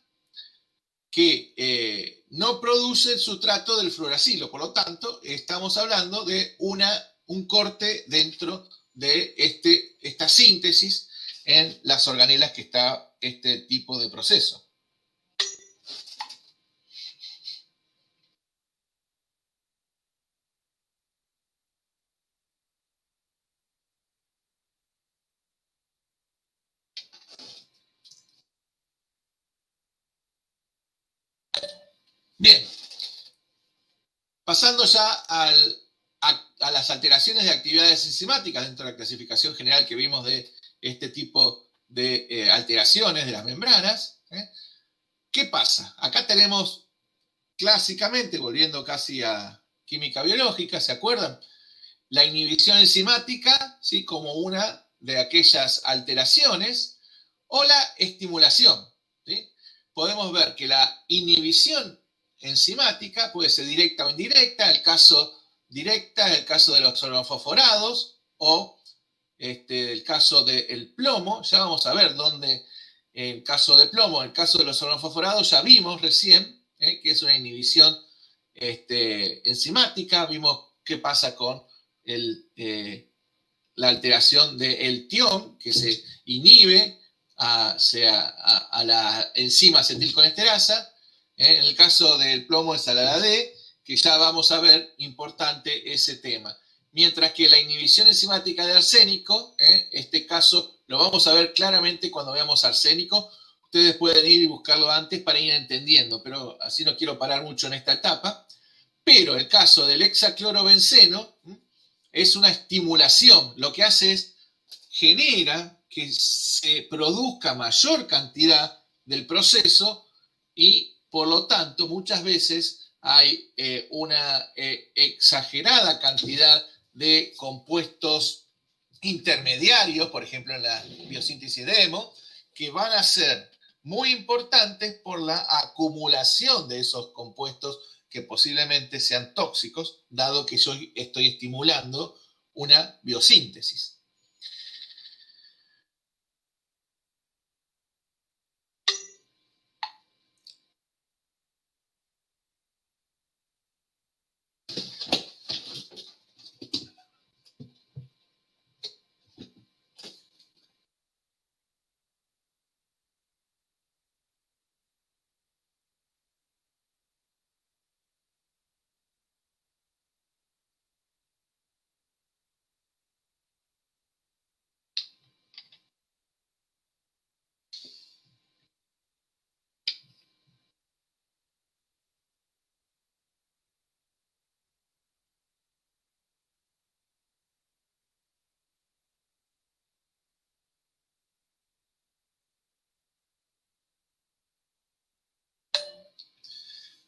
que no produce el sustrato del fluoracilo. Por lo tanto, estamos hablando de un corte dentro de esta síntesis en las organelas que está este tipo de proceso. Bien, pasando ya a las alteraciones de actividades enzimáticas dentro de la clasificación general que vimos de este tipo de alteraciones de las membranas. ¿Qué pasa? Acá tenemos clásicamente, volviendo casi a química biológica, ¿se acuerdan? La inhibición enzimática, ¿sí? Como una de aquellas alteraciones, o la estimulación, ¿sí? Podemos ver que la inhibición enzimática puede ser directa o indirecta, el caso directa es el caso de los organofosforados o el caso del plomo. Ya vamos a ver dónde, en el caso de plomo, en el caso de los organofosforados, ya vimos recién que es una inhibición enzimática, vimos qué pasa con la alteración del tión, que se inhibe a la enzima acetilcolesterasa. En el caso del plomo es a la D, que ya vamos a ver importante ese tema. Mientras que la inhibición enzimática de arsénico, este caso lo vamos a ver claramente cuando veamos arsénico. Ustedes pueden ir y buscarlo antes para ir entendiendo, pero así no quiero parar mucho en esta etapa. Pero el caso del hexaclorobenceno es una estimulación. Lo que hace es genera que se produzca mayor cantidad del proceso y por lo tanto muchas veces hay una exagerada cantidad de compuestos intermediarios, por ejemplo en la biosíntesis de hemo, que van a ser muy importantes por la acumulación de esos compuestos que posiblemente sean tóxicos, dado que yo estoy estimulando una biosíntesis.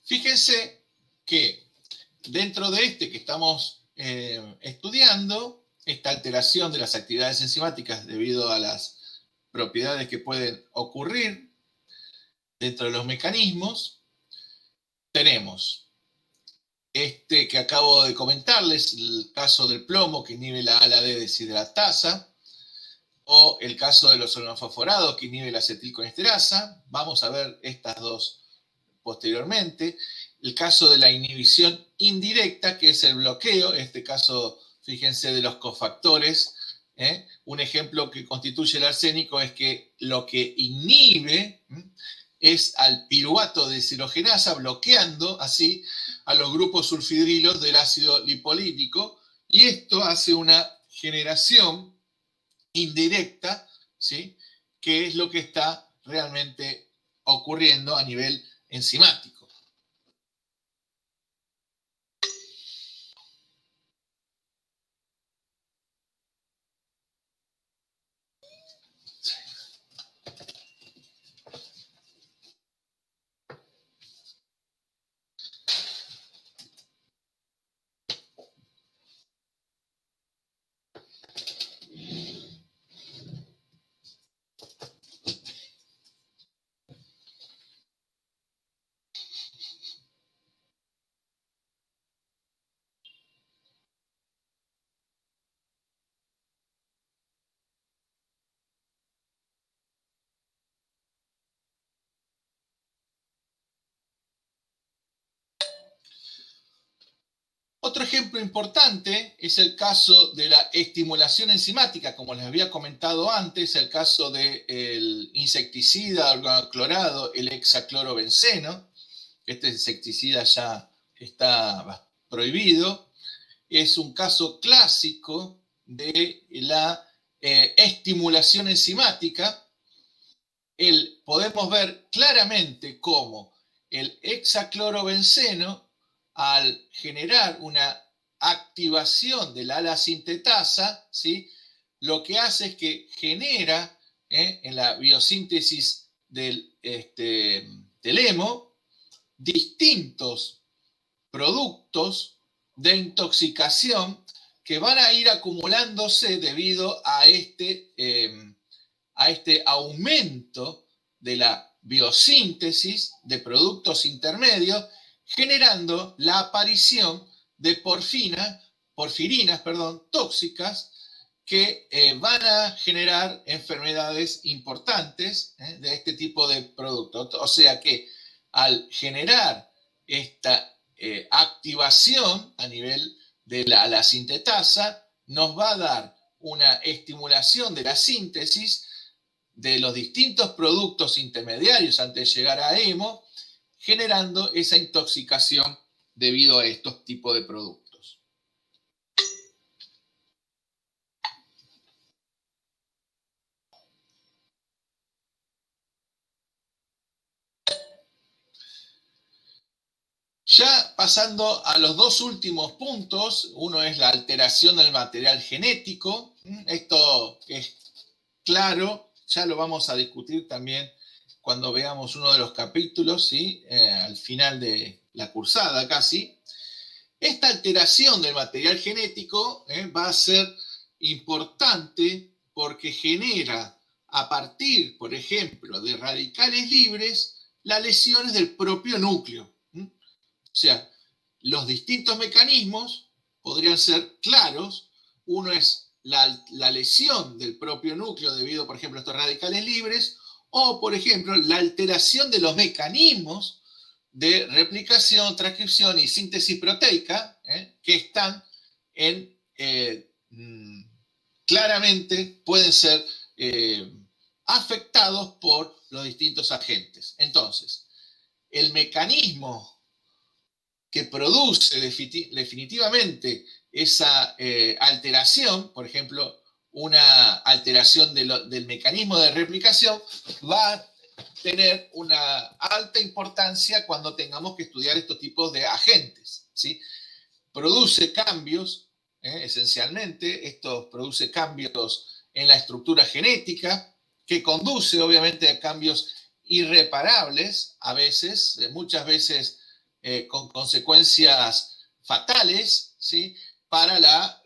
Fíjense que dentro de que estamos estudiando, esta alteración de las actividades enzimáticas debido a las propiedades que pueden ocurrir dentro de los mecanismos, tenemos que acabo de comentarles, el caso del plomo que inhibe la ALA-D deshidratasa, o el caso de los organofosforados que inhibe la acetilcolesterasa. Vamos a ver estas dos posteriormente. El caso de la inhibición indirecta, que es el bloqueo, este caso, fíjense, de los cofactores. Un ejemplo que constituye el arsénico es que lo que inhibe es al piruvato de deshidrogenasa, bloqueando así a los grupos sulfidrilos del ácido lipolítico, y esto hace una generación indirecta, ¿sí? Que es lo que está realmente ocurriendo a nivel enzimático. Otro ejemplo importante es el caso de la estimulación enzimática, como les había comentado antes, el caso del insecticida organoclorado, el hexaclorobenceno. Este insecticida ya está prohibido. Es un caso clásico de la estimulación enzimática. Podemos ver claramente cómo el hexaclorobenceno, al generar una activación de la ala-sintetasa, ¿sí?, lo que hace es que genera en la biosíntesis del hemo distintos productos de intoxicación que van a ir acumulándose debido a este aumento de la biosíntesis de productos intermedios, generando la aparición de porfirinas tóxicas que van a generar enfermedades importantes de este tipo de productos. O sea que al generar esta activación a nivel de la sintetasa, nos va a dar una estimulación de la síntesis de los distintos productos intermediarios antes de llegar a hemo, generando esa intoxicación debido a estos tipos de productos. Ya pasando a los dos últimos puntos, uno es la alteración del material genético. Esto es claro, ya lo vamos a discutir también cuando veamos uno de los capítulos, ¿sí? Al final de la cursada casi. Esta alteración del material genético va a ser importante porque genera a partir, por ejemplo, de radicales libres, las lesiones del propio núcleo. O sea, los distintos mecanismos podrían ser claros. Uno es la lesión del propio núcleo debido, por ejemplo, a estos radicales libres, o, por ejemplo, la alteración de los mecanismos de replicación, transcripción y síntesis proteica, que están claramente pueden ser afectados por los distintos agentes. Entonces, el mecanismo que produce definitivamente esa alteración, por ejemplo, una alteración del mecanismo de replicación, va a tener una alta importancia cuando tengamos que estudiar estos tipos de agentes, ¿sí? Produce cambios, esencialmente, esto produce cambios en la estructura genética, que conduce obviamente a cambios irreparables, a veces, muchas veces con consecuencias fatales, ¿sí?, para las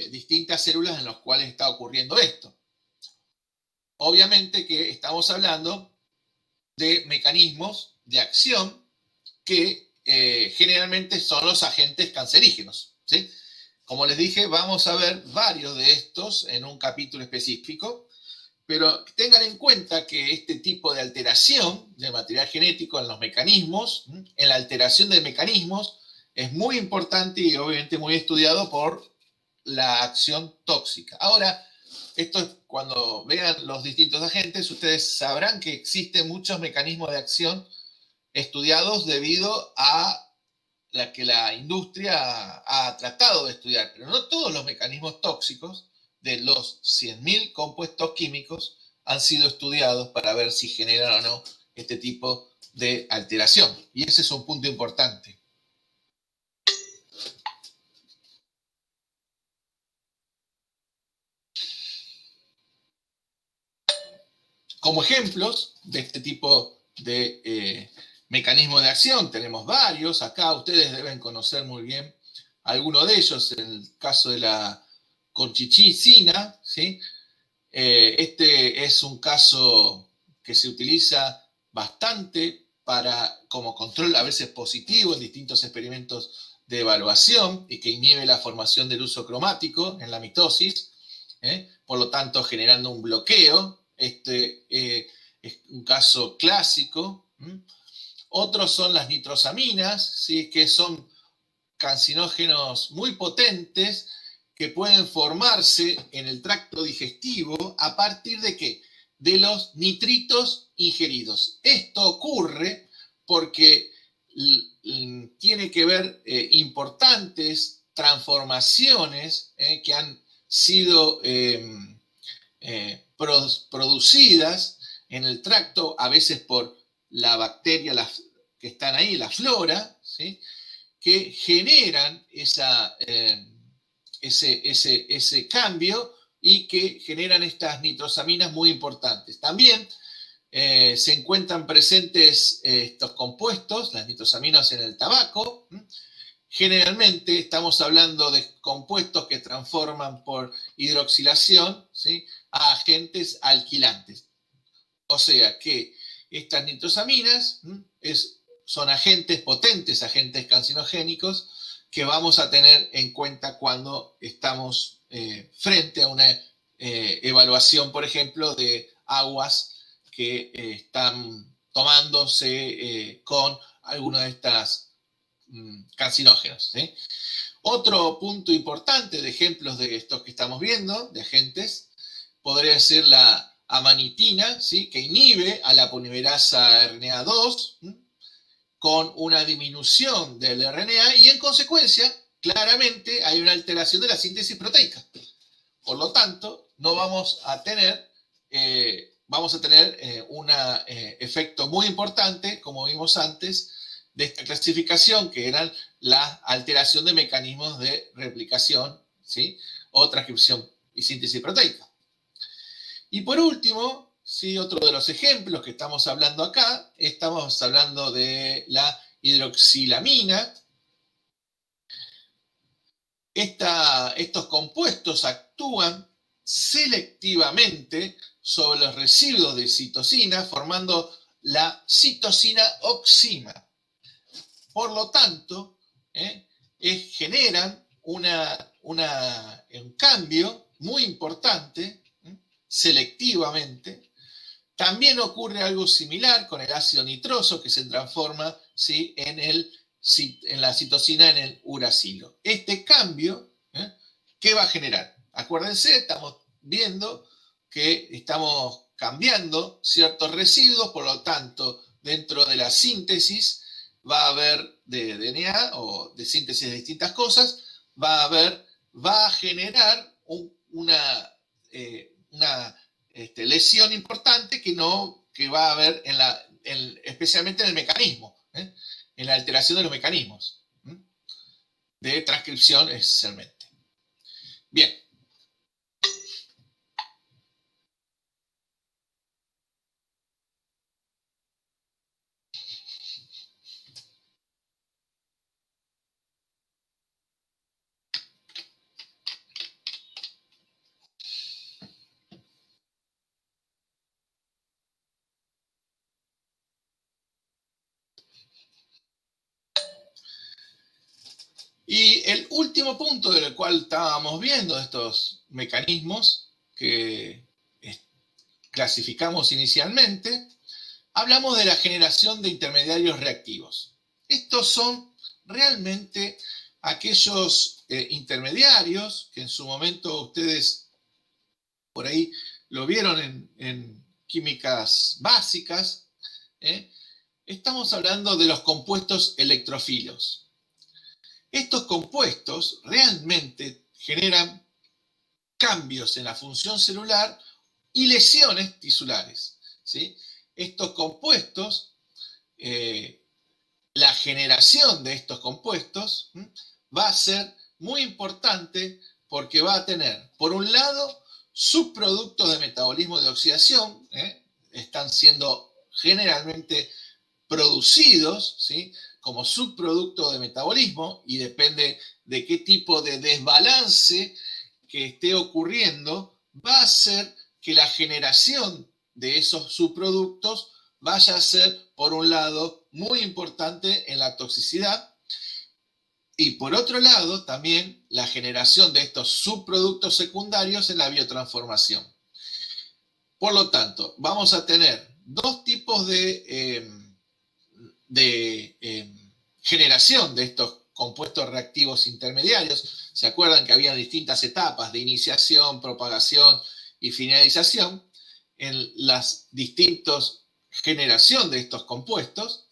distintas células en las cuales está ocurriendo esto. Obviamente que estamos hablando de mecanismos de acción que generalmente son los agentes cancerígenos, ¿sí? Como les dije, vamos a ver varios de estos en un capítulo específico, pero tengan en cuenta que este tipo de alteración del material genético en los mecanismos, en la alteración de mecanismos, es muy importante y obviamente muy estudiado por la acción tóxica. Ahora, esto es cuando vean los distintos agentes, ustedes sabrán que existen muchos mecanismos de acción estudiados debido a la que la industria ha tratado de estudiar, pero no todos los mecanismos tóxicos de los 100.000 compuestos químicos han sido estudiados para ver si generan o no este tipo de alteración. Y ese es un punto importante. Como ejemplos de este tipo de mecanismos de acción, tenemos varios. Acá ustedes deben conocer muy bien alguno de ellos, en el caso de la colchicina, ¿sí? Este es un caso que se utiliza bastante como control a veces positivo en distintos experimentos de evaluación y que inhibe la formación del uso cromático en la mitosis, por lo tanto generando un bloqueo. Este es un caso clásico. Otros son las nitrosaminas, ¿sí?, que son carcinógenos muy potentes que pueden formarse en el tracto digestivo a partir de ¿qué? De los nitritos ingeridos. Esto ocurre porque tiene que ver importantes transformaciones que han sido producidas en el tracto, a veces por la bacteria que están ahí, la flora, ¿sí? Que generan ese cambio y que generan estas nitrosaminas muy importantes. También se encuentran presentes estos compuestos, las nitrosaminas en el tabaco. Generalmente estamos hablando de compuestos que transforman por hidroxilación, ¿sí? A agentes alquilantes. O sea que estas nitrosaminas son agentes potentes, agentes carcinogénicos, que vamos a tener en cuenta cuando estamos frente a una evaluación, por ejemplo, de aguas que están tomándose con alguna de estas carcinógenos. ¿Sí? Otro punto importante de ejemplos de estos que estamos viendo, de agentes, podría ser la amanitina, ¿sí? Que inhibe a la polimerasa RNA2 con una disminución del RNA y en consecuencia, claramente, hay una alteración de la síntesis proteica. Por lo tanto, no vamos a tener un efecto muy importante, como vimos antes, de esta clasificación, que eran la alteración de mecanismos de replicación, ¿sí? O transcripción y síntesis proteica. Y por último, ¿sí? Otro de los ejemplos que estamos hablando acá, estamos hablando de la hidroxilamina. Estos compuestos actúan selectivamente sobre los residuos de citosina, formando la citosina oxima. Por lo tanto, generan un cambio muy importante, selectivamente. También ocurre algo similar con el ácido nitroso, que se transforma, ¿sí? en la citosina en el uracilo. Este cambio, ¿qué va a generar? Acuérdense, estamos viendo que estamos cambiando ciertos residuos, por lo tanto, dentro de la síntesis va a haber de DNA o de síntesis de distintas cosas, va a generar una lesión importante que va a haber especialmente en el mecanismo, en la alteración de los mecanismos de transcripción esencialmente. Bien. Y el último punto del cual estábamos viendo estos mecanismos que clasificamos inicialmente, hablamos de la generación de intermediarios reactivos. Estos son realmente aquellos intermediarios que en su momento ustedes por ahí lo vieron en químicas básicas. Estamos hablando de los compuestos electrofilos. Estos compuestos realmente generan cambios en la función celular y lesiones tisulares, ¿sí? Estos compuestos, la generación de estos compuestos va a ser muy importante porque va a tener, por un lado, subproductos de metabolismo de oxidación, están siendo generalmente producidos, ¿sí? Como subproducto de metabolismo y depende de qué tipo de desbalance que esté ocurriendo, va a hacer que la generación de esos subproductos vaya a ser, por un lado, muy importante en la toxicidad y por otro lado, también la generación de estos subproductos secundarios en la biotransformación. Por lo tanto, vamos a tener dos tipos de generación de estos compuestos reactivos intermediarios. ¿Se acuerdan que había distintas etapas de iniciación, propagación y finalización en las distintas generaciones de estos compuestos?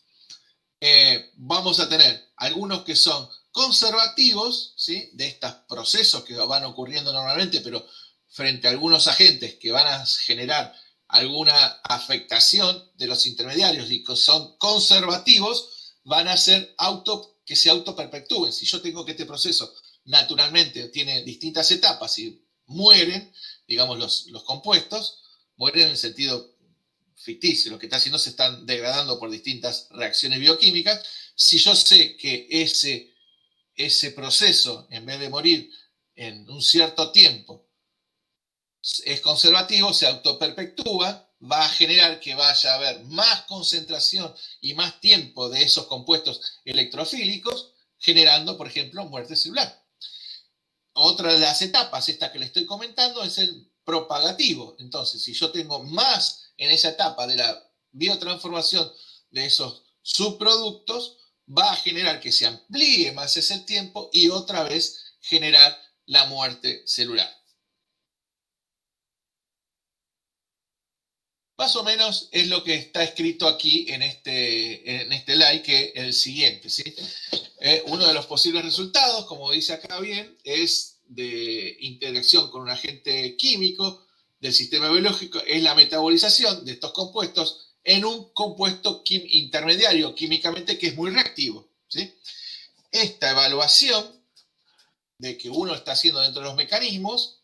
Vamos a tener algunos que son conservativos, ¿sí?, de estos procesos que van ocurriendo normalmente, pero frente a algunos agentes que van a generar alguna afectación de los intermediarios y que son conservativos, van a hacer que se autoperpetúen. Si yo tengo que este proceso naturalmente tiene distintas etapas y mueren, digamos, los compuestos, mueren en el sentido ficticio, lo que está haciendo se están degradando por distintas reacciones bioquímicas. Si yo sé que ese proceso, en vez de morir en un cierto tiempo, es conservativo, se autoperpetúa, va a generar que vaya a haber más concentración y más tiempo de esos compuestos electrofílicos, generando, por ejemplo, muerte celular. Otra de las etapas, esta que le estoy comentando, es el propagativo. Entonces, si yo tengo más en esa etapa de la biotransformación de esos subproductos, va a generar que se amplíe más ese tiempo y otra vez generar la muerte celular. Más o menos es lo que está escrito aquí en este slide, que es el siguiente, ¿sí? Uno de los posibles resultados, como dice acá bien, es de interacción con un agente químico del sistema biológico, es la metabolización de estos compuestos en un compuesto intermediario químicamente que es muy reactivo, ¿sí? Esta evaluación de que uno está haciendo dentro de los mecanismos,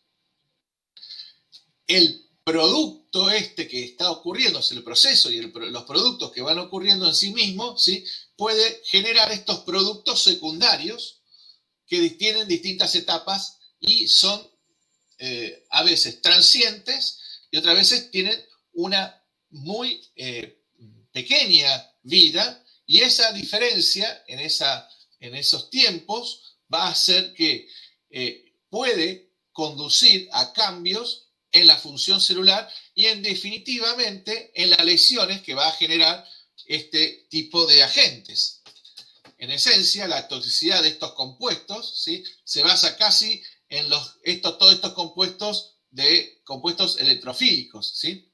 el producto que está ocurriendo, es el proceso y los productos que van ocurriendo en sí mismos, ¿sí?, puede generar estos productos secundarios que tienen distintas etapas y son a veces transientes y otras veces tienen una muy pequeña vida, y esa diferencia en esos tiempos va a hacer que puede conducir a cambios en la función celular y definitivamente en las lesiones que va a generar este tipo de agentes. En esencia, la toxicidad de estos compuestos, ¿sí?, se basa casi en todos estos compuestos electrofílicos, ¿sí?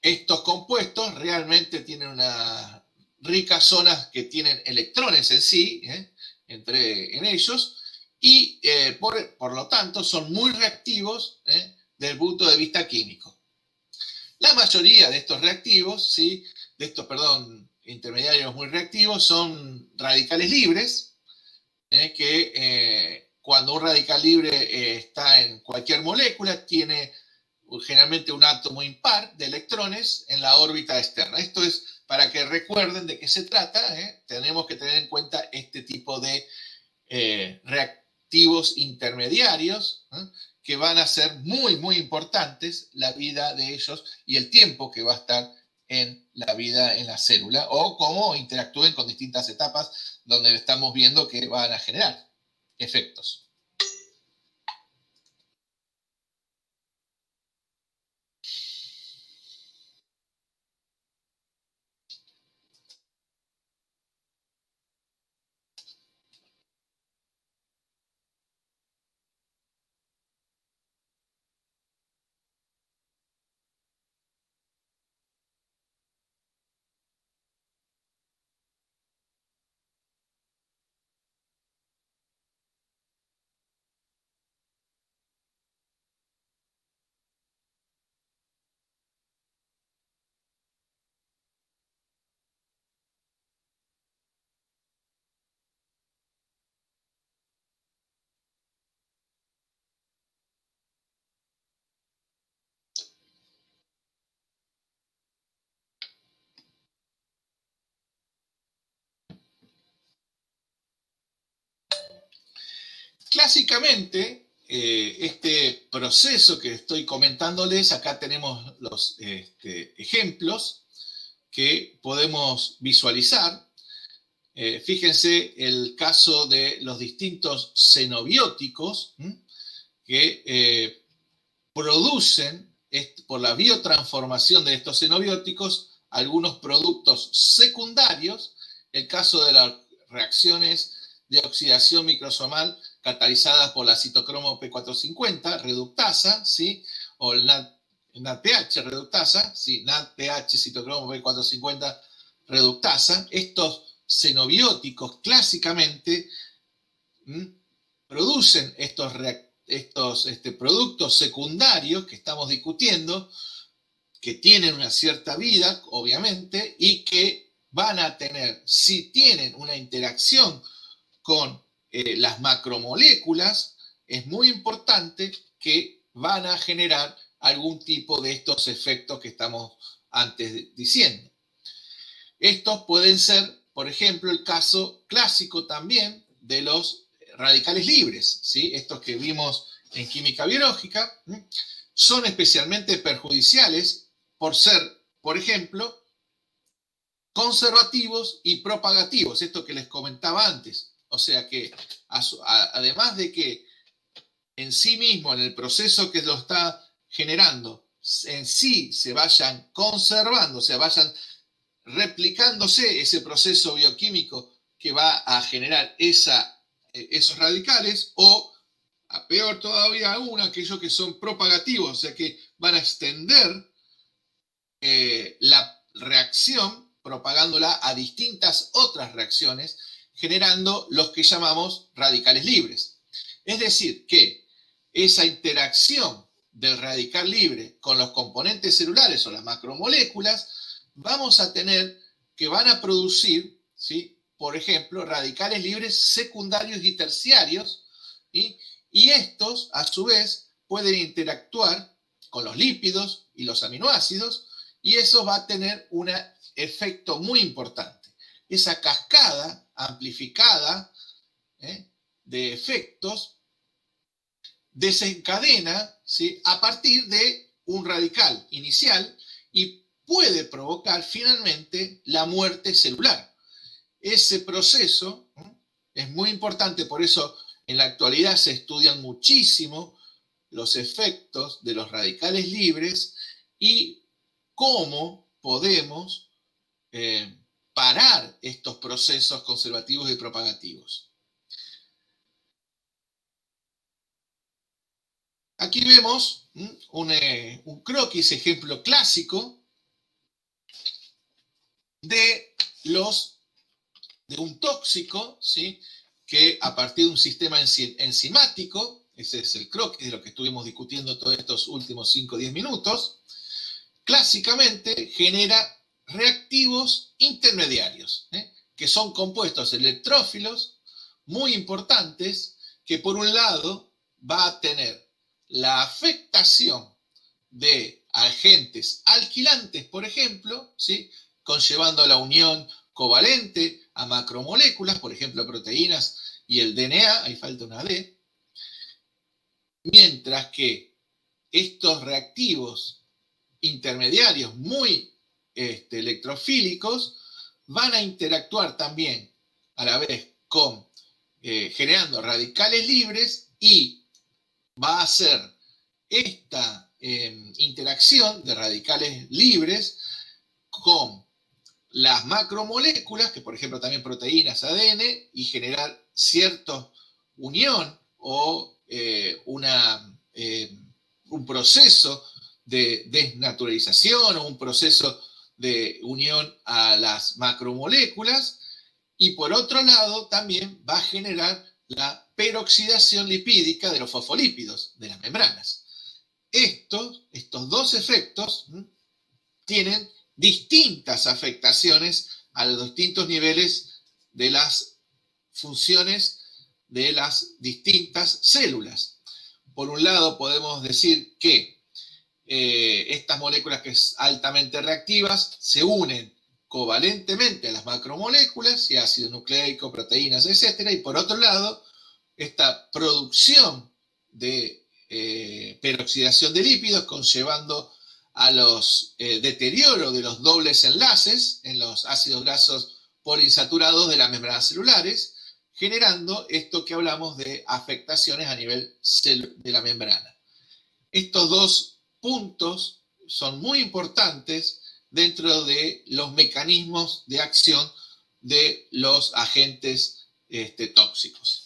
Estos compuestos realmente tienen unas ricas zonas que tienen electrones en sí, en ellos, y por lo tanto son muy reactivos desde el punto de vista químico. La mayoría de estos reactivos, ¿sí?, intermediarios muy reactivos, son radicales libres, que cuando un radical libre está en cualquier molécula, tiene generalmente un átomo impar de electrones en la órbita externa. Esto es para que recuerden de qué se trata. Tenemos que tener en cuenta este tipo de reactivos intermediarios, que van a ser muy, muy importantes la vida de ellos y el tiempo que va a estar en la vida en la célula, o cómo interactúen con distintas etapas donde estamos viendo que van a generar efectos. Clásicamente, este proceso que estoy comentándoles, acá tenemos los ejemplos que podemos visualizar. Fíjense el caso de los distintos xenobióticos que producen, por la biotransformación de estos xenobióticos, algunos productos secundarios. El caso de la reacciones de oxidación microsomal catalizadas por la citocromo P450 reductasa, ¿sí? O el NADPH reductasa, ¿sí? NADPH citocromo P450 reductasa. Estos xenobióticos clásicamente producen estos productos secundarios que estamos discutiendo, que tienen una cierta vida, obviamente, y que van a tener, si tienen una interacción con las macromoléculas, es muy importante que van a generar algún tipo de estos efectos que estamos antes diciendo. Estos pueden ser, por ejemplo, el caso clásico también de los radicales libres, ¿sí? Estos que vimos en química biológica, son especialmente perjudiciales por ser, por ejemplo, conservativos y propagativos, esto que les comentaba antes. O sea que, además de que en sí mismo, en el proceso que lo está generando, en sí se vayan conservando, se vayan replicándose ese proceso bioquímico que va a generar esos radicales, o, a peor todavía aún, aquellos que son propagativos, o sea que van a extender la reacción, propagándola a distintas otras reacciones, generando los que llamamos radicales libres. Es decir, que esa interacción del radical libre con los componentes celulares o las macromoléculas, vamos a tener que van a producir, ¿sí? Por ejemplo, radicales libres secundarios y terciarios, ¿sí? Y estos, a su vez, pueden interactuar con los lípidos y los aminoácidos, y eso va a tener un efecto muy importante. Esa cascada amplificada de efectos desencadena, ¿sí? A partir de un radical inicial y puede provocar finalmente la muerte celular. Ese proceso es muy importante, por eso en la actualidad se estudian muchísimo los efectos de los radicales libres y cómo podemos parar estos procesos conservativos y propagativos. Aquí vemos un croquis, ejemplo clásico de un tóxico, ¿sí? Que a partir de un sistema enzimático, ese es el croquis de lo que estuvimos discutiendo todos estos últimos 5 o 10 minutos, clásicamente genera reactivos intermediarios, que son compuestos electrófilos muy importantes, que por un lado va a tener la afectación de agentes alquilantes, por ejemplo, ¿sí? Conllevando la unión covalente a macromoléculas, por ejemplo, proteínas y el DNA, ahí falta una D, mientras que estos reactivos intermediarios muy electrofílicos van a interactuar también a la vez con generando radicales libres, y va a ser esta interacción de radicales libres con las macromoléculas, que por ejemplo también proteínas, ADN, y generar cierta unión o un proceso de desnaturalización o un proceso de unión a las macromoléculas, y por otro lado también va a generar la peroxidación lipídica de los fosfolípidos de las membranas. Estos dos efectos tienen distintas afectaciones a los distintos niveles de las funciones de las distintas células. Por un lado podemos decir que estas moléculas que son altamente reactivas se unen covalentemente a las macromoléculas, y ácido nucleico, proteínas, etc. Y por otro lado, esta producción de peroxidación de lípidos conllevando a los deterioro de los dobles enlaces en los ácidos grasos poliinsaturados de las membranas celulares, generando esto que hablamos de afectaciones a nivel de la membrana. Estos dos puntos son muy importantes dentro de los mecanismos de acción de los agentes tóxicos.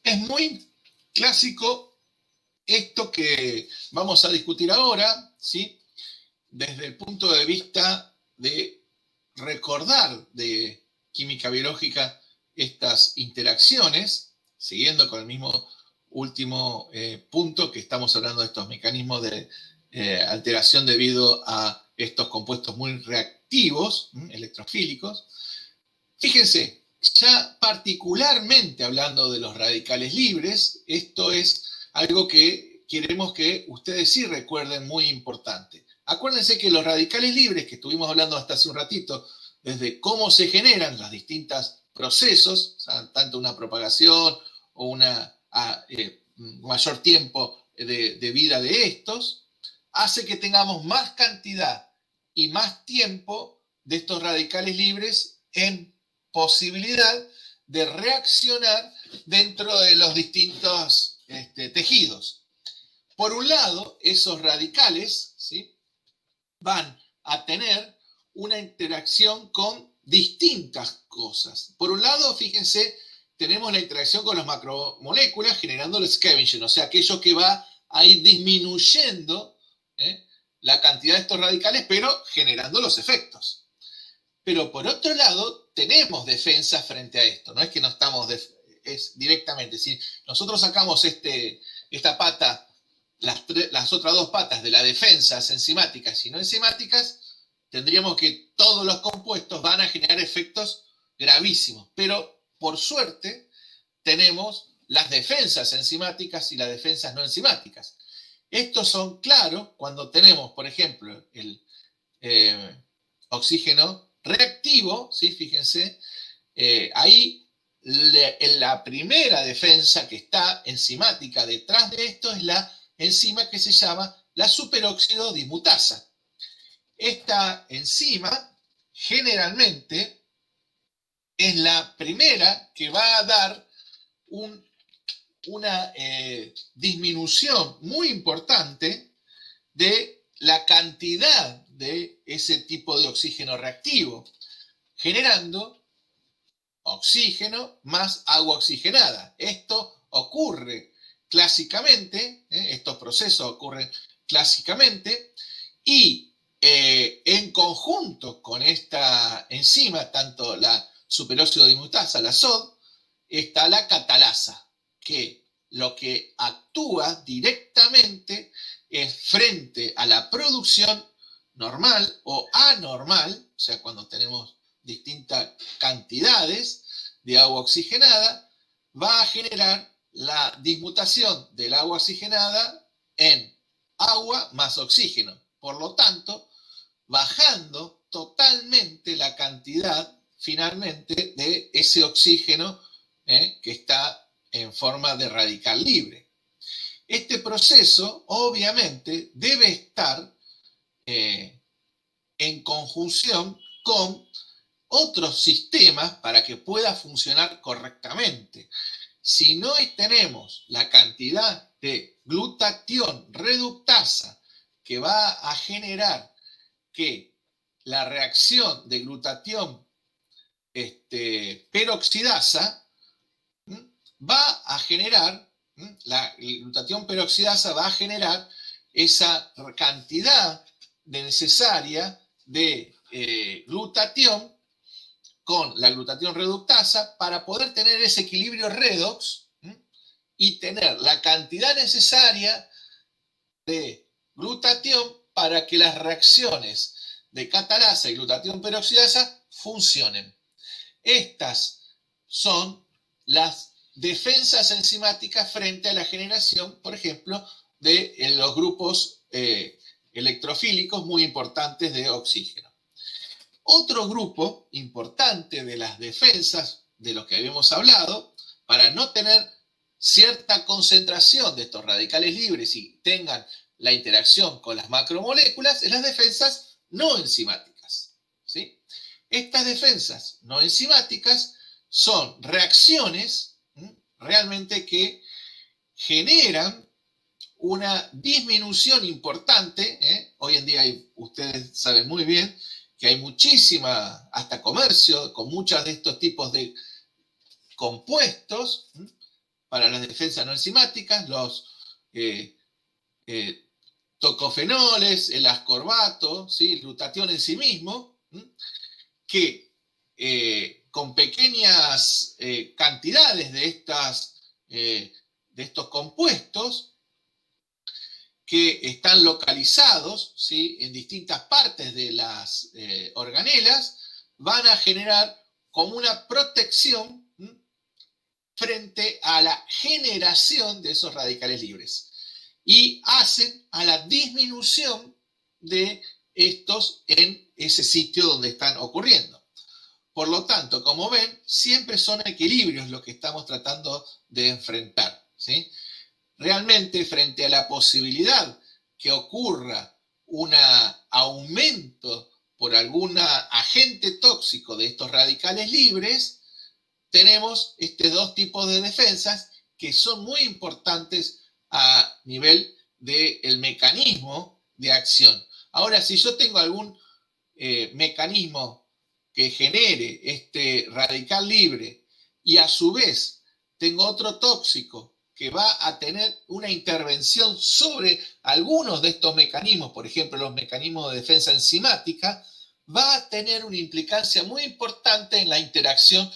Es muy clásico esto que vamos a discutir ahora, ¿sí? Desde el punto de vista de recordar de química biológica estas interacciones, siguiendo con el mismo último punto que estamos hablando de estos mecanismos de alteración debido a estos compuestos muy reactivos, electrofílicos. Fíjense, ya particularmente hablando de los radicales libres, esto es algo que queremos que ustedes sí recuerden muy importante. Acuérdense que los radicales libres, que estuvimos hablando hasta hace un ratito, desde cómo se generan los distintos procesos, o sea, tanto una propagación o una mayor tiempo de vida de estos, hace que tengamos más cantidad y más tiempo de estos radicales libres en posibilidad de reaccionar dentro de los distintos tejidos. Por un lado, esos radicales, ¿sí?, van a tener una interacción con distintas cosas. Por un lado, fíjense, tenemos la interacción con las macromoléculas generando el scavenging, o sea, aquello que va a ir disminuyendo la cantidad de estos radicales, pero generando los efectos. Pero por otro lado, tenemos defensa frente a esto, no es que no estamos es directamente, si nosotros sacamos esta pata, las otras dos patas de la defensa enzimáticas y no enzimáticas, tendríamos que todos los compuestos van a generar efectos gravísimos. Pero por suerte tenemos las defensas enzimáticas y las defensas no enzimáticas. Estos son claros cuando tenemos, por ejemplo, el oxígeno reactivo, ¿sí? Fíjense, ahí la primera defensa que está enzimática detrás de esto es la enzima que se llama la superóxido dismutasa. Esta enzima generalmente es la primera que va a dar una disminución muy importante de la cantidad de ese tipo de oxígeno reactivo, generando oxígeno más agua oxigenada. Esto ocurre clásicamente, estos procesos ocurren clásicamente, y en conjunto con esta enzima, tanto la superóxido dismutasa, la SOD, está la catalasa, que lo que actúa directamente es frente a la producción normal o anormal, o sea, cuando tenemos distintas cantidades de agua oxigenada, va a generar la dismutación del agua oxigenada en agua más oxígeno. Por lo tanto, bajando totalmente la cantidad finalmente de ese oxígeno que está en forma de radical libre. Este proceso obviamente debe estar en conjunción con otros sistemas para que pueda funcionar correctamente. Si no tenemos la cantidad de glutatión reductasa que va a generar que la reacción de glutatión peroxidasa va a generar, la glutatión peroxidasa va a generar esa cantidad necesaria de glutatión con la glutatión reductasa para poder tener ese equilibrio redox y tener la cantidad necesaria de glutatión para que las reacciones de catalasa y glutatión peroxidasa funcionen. Estas son las defensas enzimáticas frente a la generación, por ejemplo, de los grupos electrofílicos muy importantes de oxígeno. Otro grupo importante de las defensas de los que habíamos hablado, para no tener cierta concentración de estos radicales libres y tengan la interacción con las macromoléculas, es las defensas no enzimáticas, ¿sí? Estas defensas no enzimáticas son reacciones realmente que generan una disminución importante. Hoy en día ustedes saben muy bien que hay muchísima, hasta comercio, con muchos de estos tipos de compuestos para las defensas no enzimáticas, los tocofenoles, el ascorbato, ¿sí? El glutatión en sí mismo, que con pequeñas cantidades de estos compuestos que están localizados, ¿sí? En distintas partes de las organelas, van a generar como una protección frente a la generación de esos radicales libres y hacen a la disminución de estos en ese sitio donde están ocurriendo. Por lo tanto, como ven, siempre son equilibrios lo que estamos tratando de enfrentar, ¿sí? Realmente, frente a la posibilidad que ocurra un aumento por algún agente tóxico de estos radicales libres, tenemos estos dos tipos de defensas que son muy importantes a nivel del mecanismo de acción. Ahora, si yo tengo algún mecanismo que genere este radical libre y a su vez tengo otro tóxico que va a tener una intervención sobre algunos de estos mecanismos, por ejemplo, los mecanismos de defensa enzimática, va a tener una implicancia muy importante en la interacción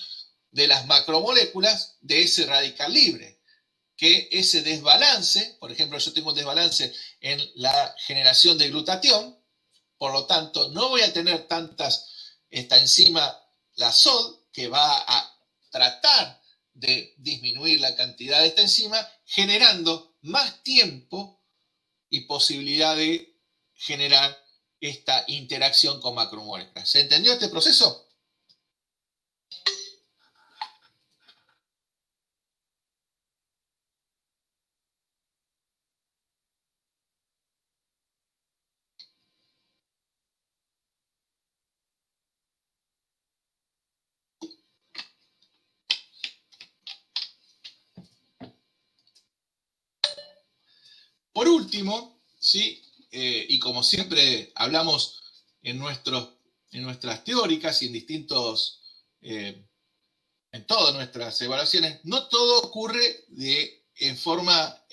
de las macromoléculas de ese radical libre. Que ese desbalance, por ejemplo, yo tengo un desbalance en la generación de glutatión, por lo tanto, no voy a tener esta enzima, la SOD, que va a tratar de disminuir la cantidad de esta enzima, generando más tiempo y posibilidad de generar esta interacción con macromoléculas. ¿Se entendió este proceso? Por último, ¿sí? Y como siempre hablamos en nuestras teóricas y en todas nuestras evaluaciones, no todo ocurre en forma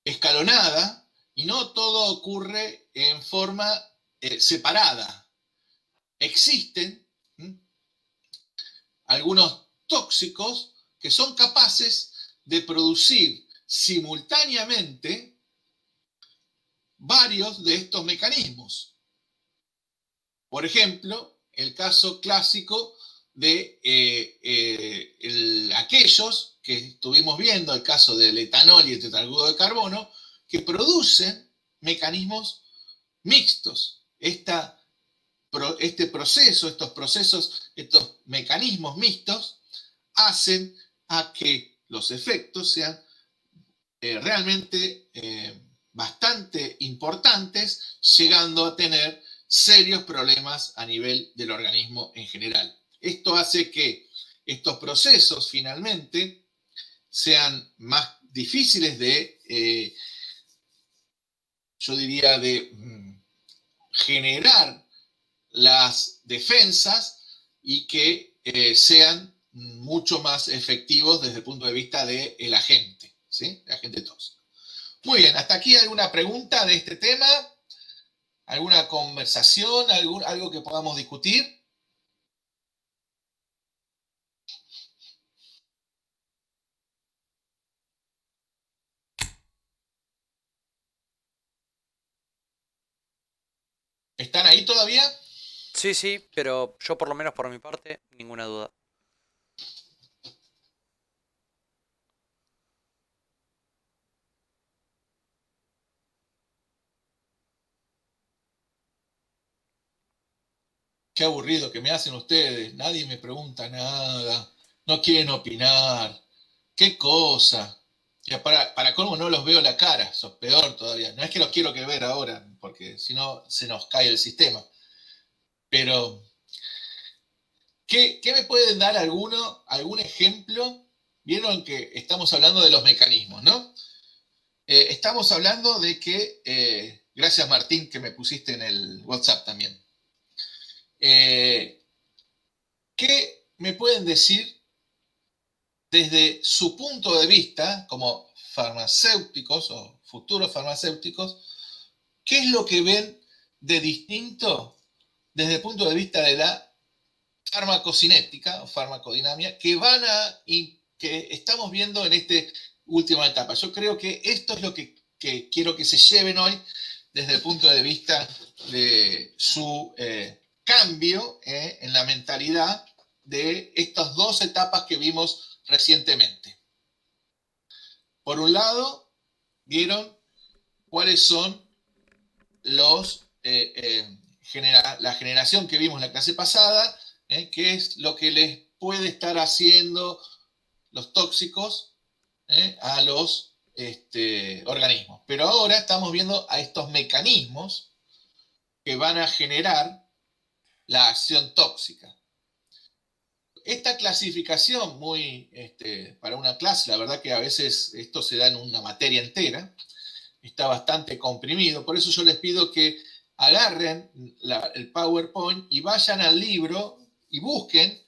escalonada y no todo ocurre en forma separada. Existen algunos tóxicos que son capaces de producir simultáneamente varios de estos mecanismos. Por ejemplo, el caso clásico de aquellos que estuvimos viendo, el caso del etanol y el tetralguro de carbono, que producen mecanismos mixtos. Estos mecanismos mixtos hacen a que los efectos sean realmente bastante importantes, llegando a tener serios problemas a nivel del organismo en general. Esto hace que estos procesos finalmente sean más difíciles yo diría, de generar las defensas y que sean mucho más efectivos desde el punto de vista del agente, ¿sí? El agente tóxico. Muy bien, hasta aquí alguna pregunta de este tema, alguna conversación, algo que podamos discutir. ¿Están ahí todavía? Sí, pero yo por lo menos por mi parte, ninguna duda. Qué aburrido que me hacen ustedes. Nadie me pregunta nada. No quieren opinar. Qué cosa. Ya para colmo no los veo la cara. Eso es peor todavía. No es que los quiero que ver ahora, porque si no se nos cae el sistema. Pero, ¿qué me pueden dar algún ejemplo? Vieron que estamos hablando de los mecanismos, ¿no? Estamos hablando de que, gracias Martín que me pusiste en el WhatsApp también. Eh, ¿Qué me pueden decir desde su punto de vista como farmacéuticos o futuros farmacéuticos? ¿Qué es lo que ven de distinto desde el punto de vista de la farmacocinética o farmacodinamia que estamos viendo en esta última etapa? Yo creo que esto es lo que quiero que se lleven hoy desde el punto de vista de su cambio en la mentalidad de estas dos etapas que vimos recientemente. Por un lado, vieron cuáles son la generación que vimos en la clase pasada, qué es lo que les puede estar haciendo los tóxicos a los organismos. Pero ahora estamos viendo a estos mecanismos que van a generar la acción tóxica. Esta clasificación para una clase, la verdad que a veces esto se da en una materia entera, está bastante comprimido, por eso yo les pido que agarren el PowerPoint y vayan al libro y busquen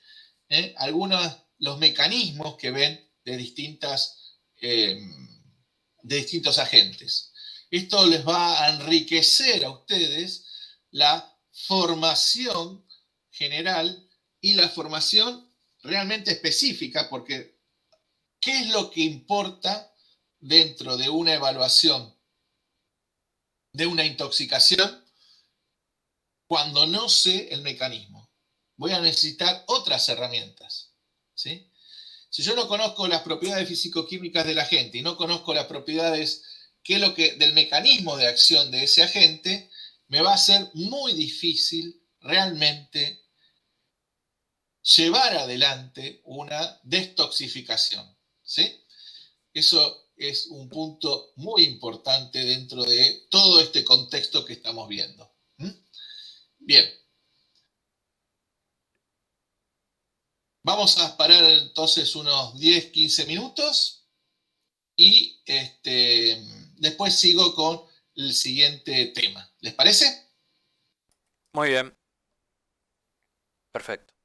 los mecanismos que ven de distintos agentes. Esto les va a enriquecer a ustedes la formación general y la formación realmente específica, porque ¿qué es lo que importa dentro de una evaluación de una intoxicación cuando no sé el mecanismo? Voy a necesitar otras herramientas, ¿sí? Si yo no conozco las propiedades físico-químicas del agente y no conozco las propiedades del mecanismo de acción de ese agente, me va a ser muy difícil realmente llevar adelante una destoxificación, ¿sí? Eso es un punto muy importante dentro de todo este contexto que estamos viendo. Bien. Vamos a parar entonces unos 10, 15 minutos y después sigo con el siguiente tema. ¿Les parece? Muy bien, perfecto.